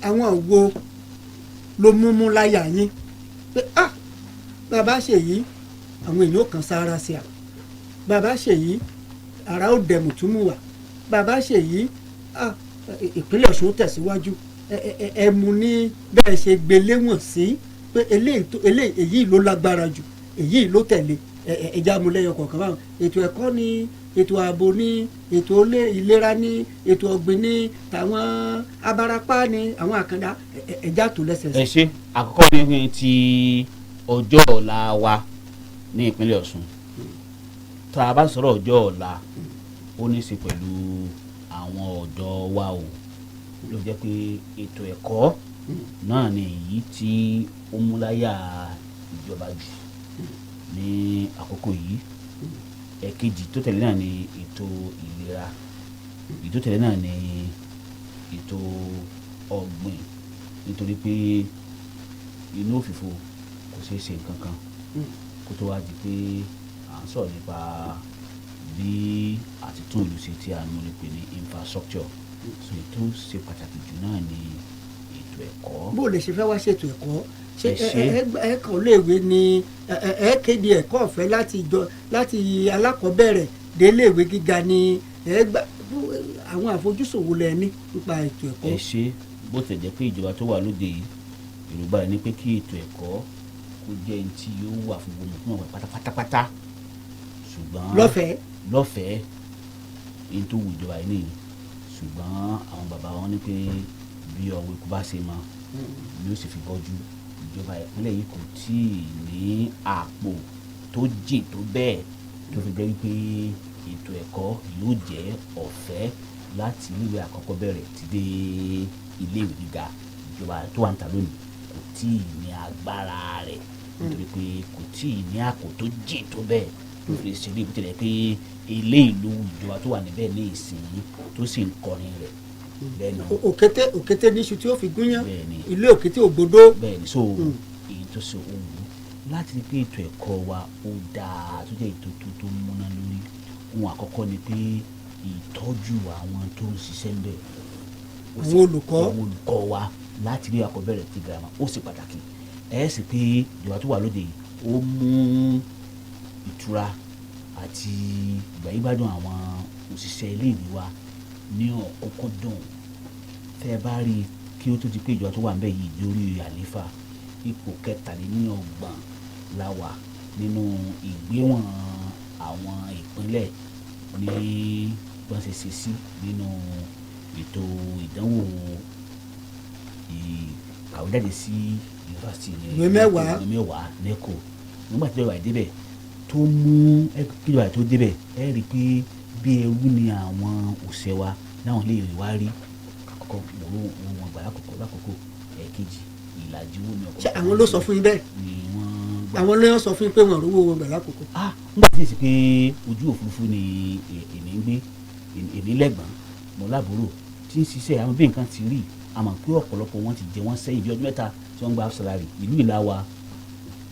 àwọn wo ló múmú láyà yín pé bàbá ṣèyí àwọn èèyàn kan sára sí à bàbá ṣèyí ara ó dẹ̀mù túmù wà bàbá ṣèyí ìpínlẹ̀ Ọ̀ṣun tẹ̀síwájú ẹ mú ní bẹ́ẹ̀ ṣe gbélé wọ̀n sí pé èyí ló lágbára jù èyí ló tẹ̀lé ẹja amúlẹ́yọ kọ̀ọ̀kan báwọn ètò ẹ̀kọ́ ní ètò ààbò ní ètò ìlera ní ètò ọ̀gbìn ní tàwọn abarapá ní àwọn àkàndá ẹja tó lẹ́sẹẹsẹ. ẹ ṣe àkọ́kọ́ ní ti ọjọ́ ọ̀la wa ní ìpínlẹ̀ Ọ̀ṣun tá a bá sọ̀rọ̀ ọjọ́ ọ̀la ó ní í ṣe pẹ̀lú àwọn ọ̀dọ́ wa o ló jẹ́ pé ètò ẹ̀kọ́ náà ni èyí tí ó múláyà ìjọba jù ní àkókò yìí ẹ̀kejì tó tẹ̀lé náà ni ètò ìlera èyí tó tẹ̀lé náà ni ètò ọ̀gbìn nítorí pé inú òfìfo kò ṣeé ṣe nǹkan kan kó tó wá di pé à ń sọ̀rọ̀ nípa bí àtìtún ìlú ṣe tí a mú ní pé ní infrastructure so ètò ṣe pàtàkì jù náà ni ètò ẹ̀kọ́. bó lè ṣe fẹ́ wá ṣètò ẹ̀kọ́ ṣé ẹ̀kọ́ léèwé ni kéde ẹ̀kọ́ ọ̀fẹ́ láti alákọ̀ọ́bẹ̀rẹ̀ dé léèwé gíga ni àwọn àfojúsùn wo lẹ ní nípa ètò ẹ̀kọ́. ẹ ṣe bó tẹ̀ jẹ́ pé ìjọba tó wà lóde yìí Yorùbá rẹ̀ ní pé kí ètò ẹ̀kọ́ kó jẹ́ ẹni tí yóò wà fún gbogbo fún ọ̀pẹ pátápátá ṣùgbọ́n lọ́fẹ̀ẹ́ èyí tó wù ìjọba yìí nìyí ṣùgbọ́n àwọn bàbá wọn ní pé bí ọwọ́ ikú bá ṣe mọ ni ó sì fi bọ́jú ìjọba ìpínlẹ̀ yìí kò tí ì ní àpò tó jìn tó bẹ́ẹ̀ tó fi jẹ́ wípé ètò ẹ̀kọ́ yóò jẹ́ ọ̀fẹ́ láti iléèwé àkọ́kọ́ bẹ̀rẹ̀ ti dé iléèwé gíga ìjọba tó wà ń ta lónìí kò tí ì ní agbára rẹ̀ nítorí pé kò tí ì ní àpò tó jìn tó bẹ́ẹ̀ tó fi ṣe ilé ìbútẹ́lẹ̀ pé ilé ìlú ìjọba tó wà níbẹ̀ ní ìsìn tó sì ń kọrin rẹ̀ òkété níṣu tí ó fi gúnyán ilé òkété ògbódó. bẹ́ẹ̀ni so èyí tó ṣe òwú láti rí pé ètò ẹ̀kọ́ wa ó dáa tó jẹ́ ètò tó múná lórí ohun àkọ́kọ́ ni pé ìtọ́jú àwọn tó ń ṣiṣẹ́ ń bẹ̀. àwọn olùkọ́ wa láti rí àkọ́bẹ̀rẹ̀ ti girama ó ṣe pàtàkì ẹ̀ sì pé ìjọba tó wà lóde yìí ó mú ìtura àti ìgbàyígbádùn àwọn òṣìṣẹ́ ilé ìwé wa ní ọ̀kọ́kọ́dùn tẹ́ ẹ bá rí i kí ó tó di pé ìjọba tó wà ń bẹ̀ yìí lórí àlééfà ipò 23 la wà nínú ìgbéwọ̀n àwọn ìpínlẹ̀ ní bọ́n ṣe ṣe sí nínú ètò ìdánwò ìkàwéjáde sí yunifásitì ìwé mẹ́wàá NECO nígbà tí ìjọba ìdébẹ̀ tó mú kíjọba tó débẹ̀ ẹ rí i pé bí ẹrú ni àwọn òṣìṣẹ́ wa láwọn lè rí wá rí àkọ́kọ́ wọn gbà lákòókò ẹ̀kejì ìlàjì owó ní ọkọ̀. ṣé àwọn ló sọ fún yín bẹ́ẹ̀ àwọn ló sọ fún yín pé wọn rówó wọn gbà lákòókò. nígbà tí èsì pé ojú òfurufú ni èmi ń gbé èmi lẹ́gbọ̀n mọ̀ lábúrò tí ń ṣiṣẹ́ àwọn bí nǹkan ti rí àmọ́ pé ọ̀pọ̀lọpọ̀ wọn ti jẹ wọ́n sẹ́yìn bí ọdún mẹ́ta tí wọ́n gba salary ìlú ìlà wa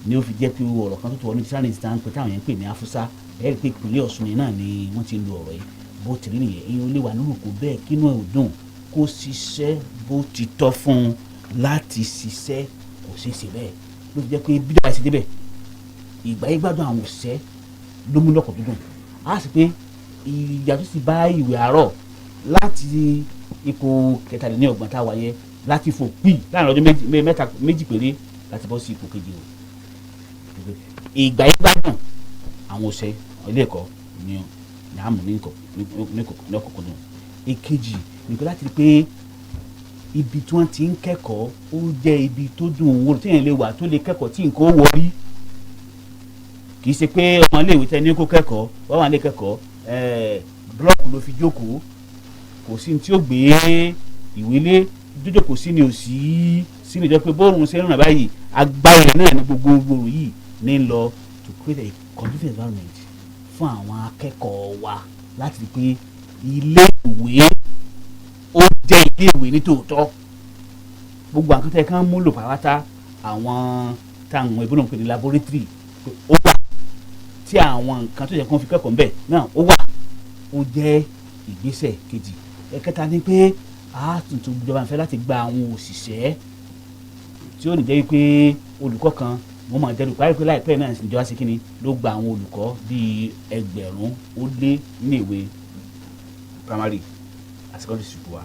ni ó fi jẹ́ pé ọ̀rọ̀ kan tó tó wọnú tíṣà ní ìsìtàn pé táwọn yẹn ń pè ní afúsá ẹ̀rí pé ìpínlẹ̀ Ọ̀ṣun yẹn náà ni wọ́n ti ń lo ọ̀rọ̀ yìí bó ti rí nìyẹn èèyàn lè wà nínú kó bẹ́ẹ̀ kínú ẹ̀ ò dùn kó ṣiṣẹ́ bó ti tọ́ fún un láti ṣiṣẹ́ kò ṣeé ṣe bẹ́ẹ̀ ló fi jẹ́ pé bí dáa ṣe débẹ̀ ìgbà yìí gbádùn àwọn òṣìṣẹ́ ló mú lọ́kọ̀ dúdùn á sì pé ìyàtọ̀ sì bá ìwé àárọ̀ láti ipò kẹtàlélọ́gbọ̀n tá a wà yẹn láti fò pì láàrin ọdún méjì péré láti bọ́ sí ipò kejì o ìgbà yìí gbádùn àwọn òṣìṣẹ́ ilé ẹ̀kọ́ ni àmú ní ọkọ̀ọ̀kan èkejì nípa láti rí pé ibi tí wọ́n ti ń kẹ́kọ̀ọ́ ó jẹ́ ibi tó dùn wò tí èèyàn lè wà tó lè kẹ́kọ̀ọ́ tí nǹkan ó wọrí kì í ṣe pé ọmọ iléèwé tẹ ní kó kẹ́kọ̀ọ́ wọ́n wà ní kẹ́kọ̀ọ́ búlọ́ọ̀kù ló fi jókòó kò sí tí ó gbé ìwé lé jójókòó sí ni ò sí ní ìjọ pé bóòrùn ṣe ń ràn báyìí agbára náà ní gbogbo yìí ní lọ to create a conducive environment fún àwọn akẹ́kọ̀ọ́ wa láti rí pé ilé ìwé ó jẹ́ ilé ìwé nítòótọ́ gbogbo àwọn akẹ́kọ̀ọ́ kan múlò pàápàá àwọn táwọn ìbúnà pè ní laboratory ó wà tí àwọn nǹkan tó yẹ kó fi kẹ́kọ̀ọ́ ńbẹ̀ náà ó wà ó jẹ́ ìgbésẹ̀ kejì ẹ̀kẹta ni pé a tuntun ìjọba ń fẹ́ láti gba àwọn òṣìṣẹ́ tí ó ní jẹ́ wípé olùkọ́ kan wọ́n máa jẹ́ olùkọ́ àìpẹ́ láìpẹ́ náà ìjọba ṣe kínní ló gba àwọn olùkọ́ bíi 1000 ó lé ní ìwé primary àti secondary school wa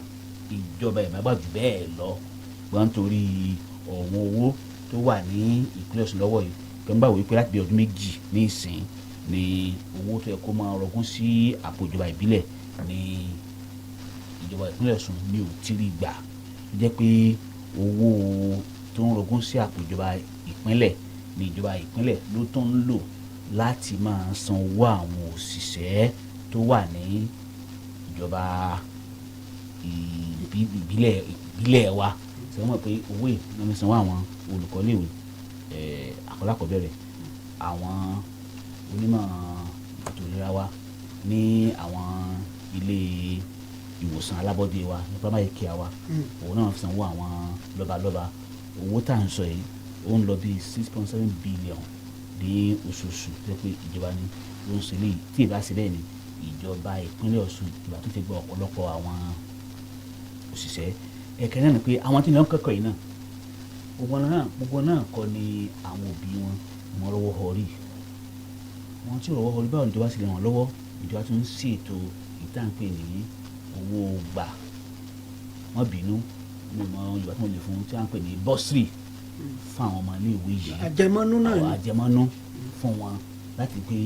ìjọba ẹ̀ má gbà jù bẹ́ẹ̀ lọ gbọ́n nítorí ọ̀wọ́n owó tó wà ní ìpínlẹ̀ Ọ̀ṣun lọ́wọ́ yìí gbẹ́ngbà wípé láti bí ọdún méjì ní ìsìn ni owó tó yẹ kó máa rọgún sí àpò ìjọba ìbílẹ̀ ní ìjọba ìpínlẹ̀ Ọ̀ṣun ní ò tí rí gbà jẹ́ pé owó tó ń rọgún sí àpò ìjọba ìpínlẹ̀ ní ìjọba ìpínlẹ̀ ló tó ń lò láti máa san owó àwọn òṣìṣẹ́ tó wà ní ìjọba ìbílẹ̀ wa ṣe wọ́n mọ̀ pé owó yìí ní wọ́n fi sanwó àwọn olùkọ́ léèwé àkọ́lákọ̀ọ́bẹ̀rẹ̀ àwọn onímọ̀ ètò ìlera wa ní àwọn ilé ìwòsàn alábọ́dé wa ní primary care wa òun náà fi sanwó àwọn lọ́balọ́ba owó tá à ń sọ yìí ó ń lọ bí 6.7 billion ní oṣooṣù tó yẹ pé ìjọba ní ló ń ṣe léyìí tí ìbá ṣe bẹ́ẹ̀ ni ìjọba ìpínlẹ̀ Ọ̀ṣun ìgbà tó ti gba ọ̀pọ̀lọpọ̀ àwọn òṣìṣẹ́ ẹ̀kẹ́ náà ni pé àwọn tí wọ́n kẹ́kọ̀ọ́ yìí náà gbogbo náà kọ́ ni àwọn òbí wọn lọ́wọ́ họrí wọn tí ò lọ́wọ́ họrí báwo ni ìjọba sì lè ràn lọ́wọ́ ìjọba tó ń ṣètò ìtànpé ní owó gbà wọ́n bínú ní ọmọ Yorùbá tó ń lè fún tí wọ́n ń pè ní bọ́sìrì fún àwọn ọmọ iléèwé yìí àjẹmọ́nú náà ni àjẹmọ́nú fún wọn láti pé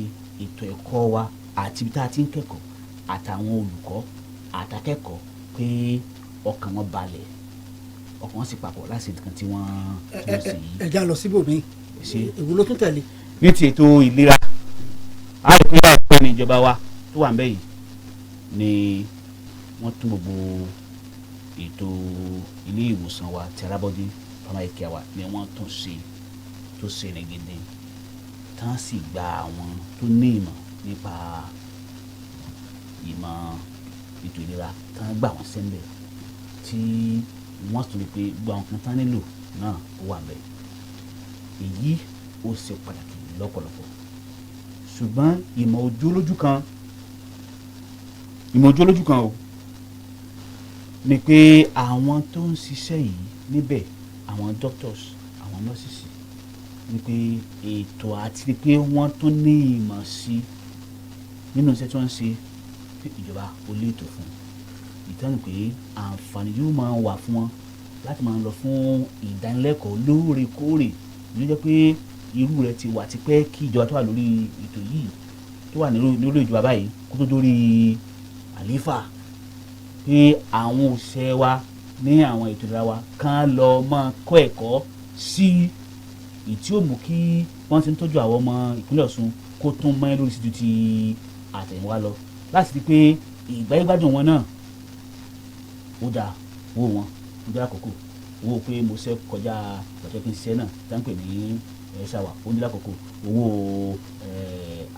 ètò ẹ̀kọ́ wa àti ibi tá a ti ń kẹ́kọ̀ọ́ àtàwọn olùkọ́ àtàkẹ́kọ̀ọ́ pé ọkàn wọn balẹ̀ ọkàn wọn sì papọ̀ láti nǹkan tí wọ́n sì yìí. ẹja lọ síbòmí èwo ló tún tẹ̀lé. ní ti ètò ìlera a lè pín láìpẹ́ ní ìjọba wa tó wà ń bẹ̀ yìí ni wọ́n tún gbogbo ètò ilé ìwòsàn wa ti alábọ́dé primary care wa ni wọ́n tún ṣe tó ṣe rẹ̀gẹ̀dẹ̀ tán sì gba àwọn tó ní ìmọ̀ nípa ìmọ̀ ètò ìlera tán gbà wọ́n sẹ́ńbẹ̀ tí wọ́n tún lè pe gbogbo àwọn kan tán nílò náà ó wà bẹ́ẹ̀ èyí ó ṣe pàtàkì lọ́pọ̀lọpọ̀ ṣùgbọ́n ìmọ̀ ojú olójú kan o ni pé àwọn tó ń ṣiṣẹ́ yìí níbẹ̀ àwọn doctors àwọn nurses ni pé ètò àti pé wọ́n tún ní ìmọ̀ sí nínú iṣẹ́ tí wọ́n ń ṣe pé ìjọba ó lè tò fún ìtọ́nù pé àǹfààní yóò máa wà fún wọn láti máa lọ fún ìdánilẹ́kọ̀ọ́ lóòrèkóòrè ló jẹ́ pé irú rẹ̀ ti wà tipẹ́ kí ìjọba tó wà lórí ètò yìí tó wà lórí ìjọba báyìí kó tó dórí àlééfà pé àwọn òṣìṣẹ́ wa ní àwọn ètò ìlera wa kàn lọ máa kọ́ ẹ̀kọ́ sí ìtí ó mú kí wọ́n ti ń tọ́jú àwọn ọmọ ìpínlẹ̀ Ọ̀ṣun kó tún mọ́ lórí sí ju ti àtẹ̀yìnwá lọ láti rí pé ìgbáyégbádùn wọn náà ó dáa owó wọn ó dáa àkókò owó pé mo ṣe kọjá ìgbàjọ́ kí n ṣiṣẹ́ náà táǹpẹ̀ ní ṣàwà ó ní lákòókò owó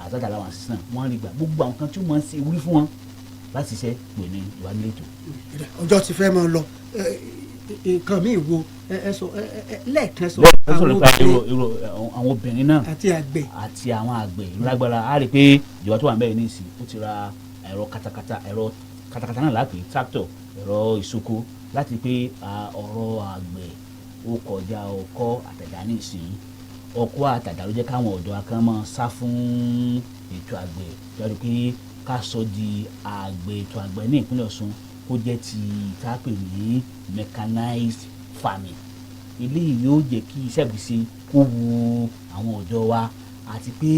àtàtà làwọn àṣìṣe náà wọ́n rí gbà gbogbo àwọn kan tí ó máa ń ṣe ìwúrí fún wọn láti ṣiṣẹ́ pè ní ìwádìí. ọjọ́ ti fẹ́ máa lọ nǹkan mi wo ẹ sọ lẹ́ẹ̀kan sọ àwọn obìnrin náà àti àwọn àgbẹ̀ ìlú lágbára á rí i pé ìjọba tó wà níbẹ̀ ní ìsìn ó ti ra ẹ̀rọ katakata náà lápè tractor ẹ̀rọ ìsoko láti pé ọ̀rọ̀ àgbẹ̀ ó kọjá ọkọ́ àtàdá ní ìsìn ọkọ́ àtàdá ló jẹ́ káwọn ọ̀dọ́ akán máa sá fún ètò àgbẹ̀ jáde pé ká sọ di ètò àgbẹ̀ ní ìpínlẹ̀ Ọ̀ṣun kó jẹ́ ti ìtàpè ní mechanized farming. Eléyìí yóò jẹ́ kí iṣẹ́ ìgbésí kó wu àwọn ọ̀dọ́ wa àti pé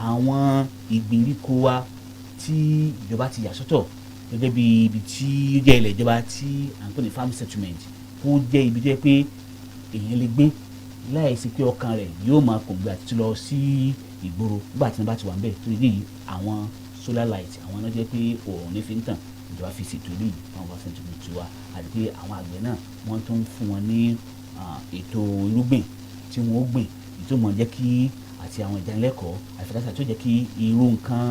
àwọn ìgbèríko wa tí ìjọba ti yà sọ́tọ̀ gẹ́gẹ́ bí ibi tí ó jẹ́ ilẹ̀ ìjọba tí à ń pè ní farm settlement kó jẹ́ ibi tó yẹ pé èèyàn lè gbé láì sí pé ọkàn rẹ̀ yóò máa kòǹgbẹ àti lọ sí ìgboro nígbà tí wọ́n bá ti wà ń bẹ̀ torí èyí àwọn solar light àwọn náà jẹ́ pé òòrùn ní fi ń tàn ìjọba fi ṣètò ilé yìí fún àwọn settlement wa àti pé àwọn àgbẹ̀ náà wọ́n tún ń fún wọn ní ètò irúgbìn tí wọ́n ó gbìn ètò mọ̀ jẹ́ kí àti àwọn ìdánilẹ́kọ̀ọ́ àìfẹ́dásà tó jẹ́ kí irú nǹkan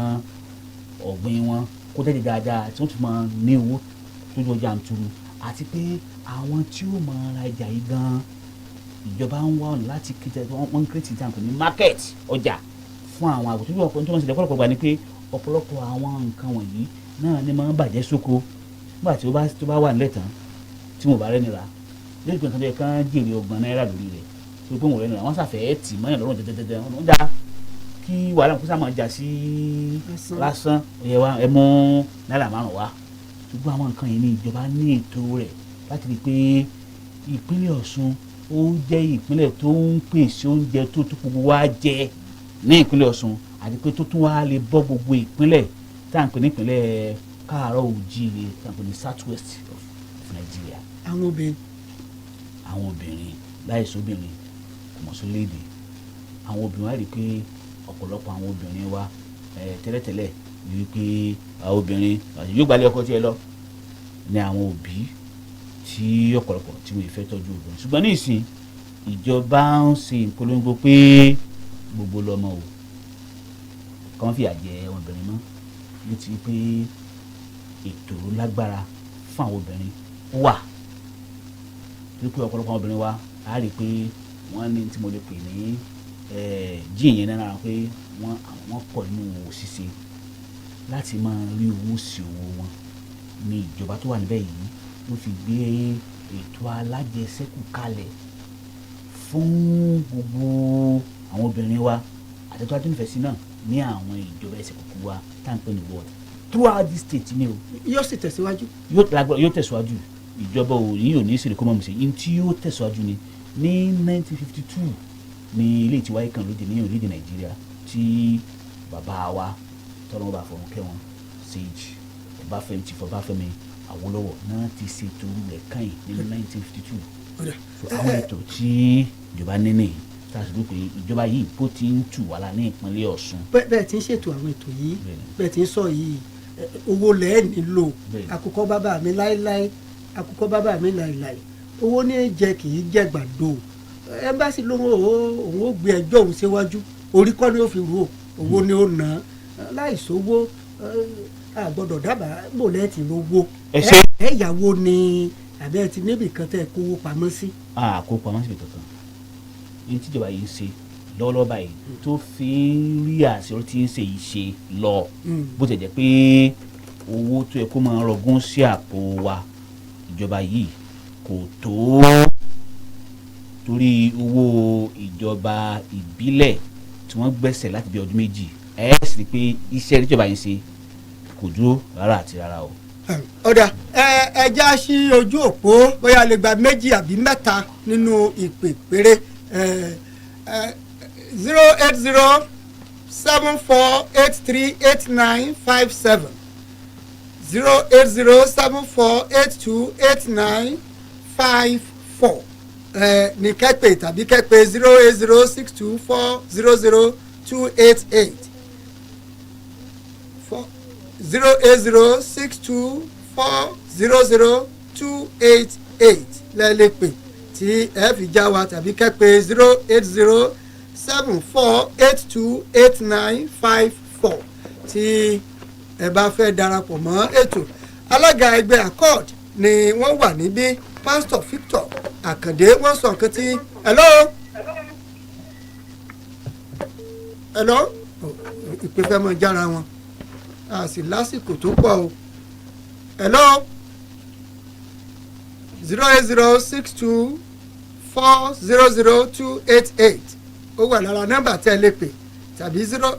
ọ̀gbìn wọn kó tẹ́lẹ̀ dáadáa tí wọ́n tún máa ní owó tó jọ jàǹtùrù àti pé àwọn tí ó máa ra ìjà yìí gan ìjọba ń wá ọ̀nà láti kíkẹ́ wọ́n ń kírètì tí a ń pè ní market ọjà fún àwọn àgbẹ̀ tó bí ọ̀pọ̀ tó ń ṣẹlẹ̀ ọ̀pọ̀lọpọ̀ gbà ní pé ọ̀pọ̀lọpọ̀ àwọn nǹkan wọ̀nyí náà ni máa ń bàjẹ́ sóko nígbà tí ó bá wà nílẹ̀ tán tí mo bá rẹ́ni ra lórí pé nǹkan tó yẹ kán jèrè $20 lórí rẹ̀ tó pé mo rẹ́ni ra wọ́n ṣàfẹ́ tì mọ́yàn lọ́rùn tẹ́tẹ́tẹ́ wọ́n dá kí wàhálà kó sáà jà sí lásán ẹ wá ẹ mú $5 wá ṣùgbọ́n àwọn nǹkan yìí ní ìjọba ní ètò rẹ̀ láti rí i pé ìpínlẹ̀ Ọ̀ṣun ó jẹ́ ìpínlẹ̀ tó ń pèsè oúnjẹ tó tún gbogbo wa jẹ ní ìpínlẹ̀ Ọ̀ṣun àti pé tó tún wá lè bọ́ gbogbo ìpínlẹ̀ tá à ń pè ní ìpínlẹ̀ káàárọ̀ òjíire tá à ń pè ní south west of Nigeria. àwọn obìnrin láìsí obìnrin kò mọ̀ sórílẹ̀-èdè àwọn obìnrin wá rí i pé ọ̀pọ̀lọpọ̀ àwọn obìnrin wa tẹ́lẹ̀tẹ́lẹ̀ ní wípé àwọn obìnrin yóò gbalẹ̀ ọkọ tiẹ̀ lọ ní àwọn òbí tí ọ̀pọ̀lọpọ̀ tí wọ́n fẹ́ tọ́jú obìnrin ṣùgbọ́n ní ìsìn ìjọba ń ṣe ìpolongo pé gbogbo lọ́mọ o kàn fìyà jẹ obìnrin mọ́ ní ti pé ètò lágbára fún àwọn obìnrin wà torí pé ọ̀pọ̀lọpọ̀ àwọn obìnrin wa á rí i pé wọ́n ní tí mo lè pè ní jíìn yẹn náà pé wọ́n pọ̀ nínú òṣìṣẹ́ láti máa rí owó sí owó wọn ní ìjọba tó wà níbẹ̀ yìí ló fi gbé ètò alájẹsẹ́kù kalẹ̀ fún gbogbo àwọn obìnrin wa àtẹ̀tọ́ adúnfẹ̀sí náà ní àwọn ìjọba ẹsẹ̀ kúkú wa tá à ń pè ní ward throughout the state ni o. yóò sì tẹ̀síwájú. yóò tẹ̀síwájú ìjọba yìí ò ní ìṣèlú kọ́mọ́ mi sí i tí yóò tẹ̀síwájú ni ní 1952 ní ilé ìtiwáyé kan lóde ní orílẹ̀-èdè Nàìjíríà tí bàbá wa tọ́lọ́mọba àfọ̀rúnkẹ́ wọn Sage Ọbáfẹ́mi Awólọ́wọ̀ náà ti ṣètò rẹ̀ kàn ní 1952. àwọn ètò tí ìjọba níní tàbí pé ìjọba yìí bó ti ń tù wá lá ní ìpínlẹ̀ Ọ̀ṣun. bẹ́ẹ̀ tí ń ṣètò àwọn ètò yìí bẹ́ẹ̀ tí ń sọ yìí owó lẹ́ẹ̀ nílò àkùkọ bàbá mi láéláé àkùkọ bàbá mi láéláé owó ní jẹ kì í jẹ gbàdo ẹmbásí ló òun ó gbé ẹjọ́ òun síwájú orí kọ́ ni ó fi rú owó ni ó ná láìsówó àgbọ́dọ̀ dábàá bò lẹ́ẹ̀tì lówó ẹ̀yàwó ni àbẹ́ ti níbì kan tẹ́ kówó pamọ́ sí. kó pamọ́ síbi kankan ní tíjọba yìí ń ṣe lọ́wọ́lọ́wọ́ báyìí tó fi ń rí àṣírí tí ń ṣe yìí ṣe lọ bó ti jẹ́ pé owó tó yẹ kó máa rọgún sí àpò wa ìjọba yìí kò tó torí owó ìjọba ìbílẹ̀ tí wọ́n gbẹ́sẹ̀ láti bí ọdún méjì sì rí pé iṣẹ́ ìjọba yìí ṣe kò dúró rárá àti rárá o. ọ̀dà ẹja sí ojú òpó bóyá lè gba méjì àbí mẹ́ta nínú ìpè péré 08074838957 08074828954 ní kẹ́pẹ́ tàbí kẹ́pẹ́ 08062400288 08062400288 lẹ́ẹ̀lẹ́pẹ̀ tí ẹ fi já wa tàbí kẹ́pẹ́ 08074828954 tí ẹ bá fẹ́ darapọ̀ mọ́ ètò. Alága ẹgbẹ́ accord ni wọ́n wà níbí Pastor Victor Àkàndé wọ́n sọ nǹkan tí hello ìpè fẹ́ mọ jára wọn a sì lásìkò tó pọ̀ o hello 08062400288 ó wà lára nọ́mbà tẹ́ ẹ lè pè tàbí 0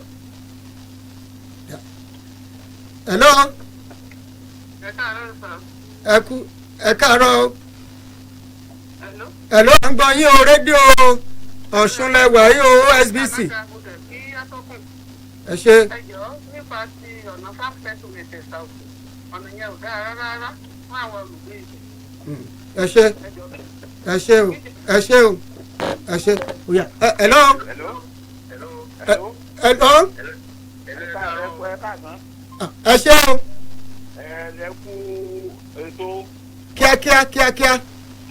hello ẹ káàárọ̀ hello à ń gbọ́ yín o rédíò Ọ̀ṣun lẹ́wà yín o Osbc ẹ ṣe. ẹ jọ nípa ti ọ̀nà fáfẹ́tò mẹ́tẹ̀ẹ̀ta òkè ọ̀nà yẹn ò dára rárá fún àwọn olùgbé ìlú. ẹ ṣe ẹ ṣe o ẹ ṣe o ẹ ṣe oya hello. ẹ ṣe o. ẹ kú ètò. kíákíá.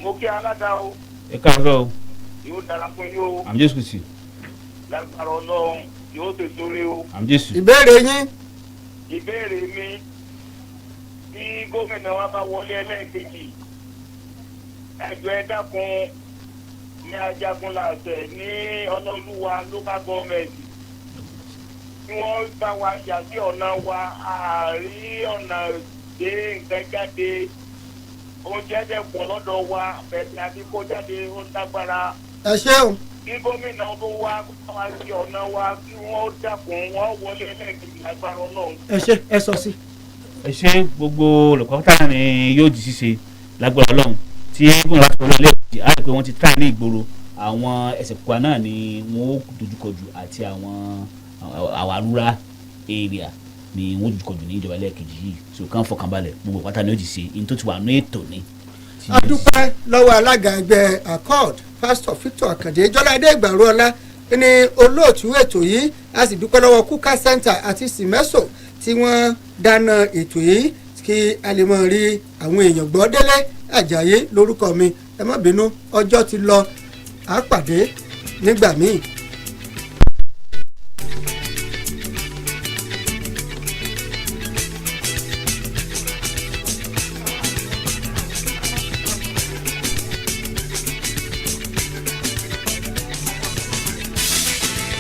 mo kí alága o. ẹ káàárọ̀ o. yóò dára fún yín o. àmì jésù kìsì. lágbára Ọlọ́run yóò tètè rí o. àmì jésù. ìbéèrè yín. ìbéèrè mi bí gómìnà wa bá wọlé ẹlẹ́ẹ̀kejì ẹjọ́ ẹ dákun ní Ajagunlàṣẹ ní Ọlọ́lúwa local government tí wọ́n bá wa yà sí ọ̀nà wa àárí ọ̀nà gbé nǹkan jáde oúnjẹ dẹ̀pọ̀ lọ́dọ̀ wa bẹ̀rẹ̀ àti kó jáde ó lágbára. ẹ ṣeun. kí gómìnà tó wá wá sí ọ̀nà wa kí wọ́n dákun wọ́n wọlé ẹlẹ́ẹ̀kejì lágbára Ọlọ́run. ẹ ṣe ẹ sọ sí. ẹ ṣe gbogbo olùkọ́ta ni yóò di ṣíṣe lágbára Ọlọ́run tí gómìnà bá sọ lọ́lẹ́ èkìtì á rí pé wọ́n ti tà ní ìgboro àwọn ẹsẹ̀ pupa náà ni wọ́n dojúkọjú àti àwọn àwárúrá area ni wọ́n dojúkọjú ní ìjọba ẹlẹ́ẹ̀kejì yìí so kàn fọkànbalẹ̀ gbogbo pátá ni ó ti ṣe in tó ti wà ní ètò ni. a dúpẹ́ lọ́wọ́ alága ẹgbẹ́ accord Pastor Victor Àkàndé Jọládé Ìgbàrúọlá ní olóòtú ètò yìí a sì dúpẹ́ lọ́wọ́ Kuka Center àti Simeso tí wọ́n dáná ètò yìí kí a lè mọ̀ rí àwọn èèyàn gbọ́. Délé Àjàyí lórúkọ mi ẹ má bínú ọjọ́ ti lọ àá pàdé nígbà míì.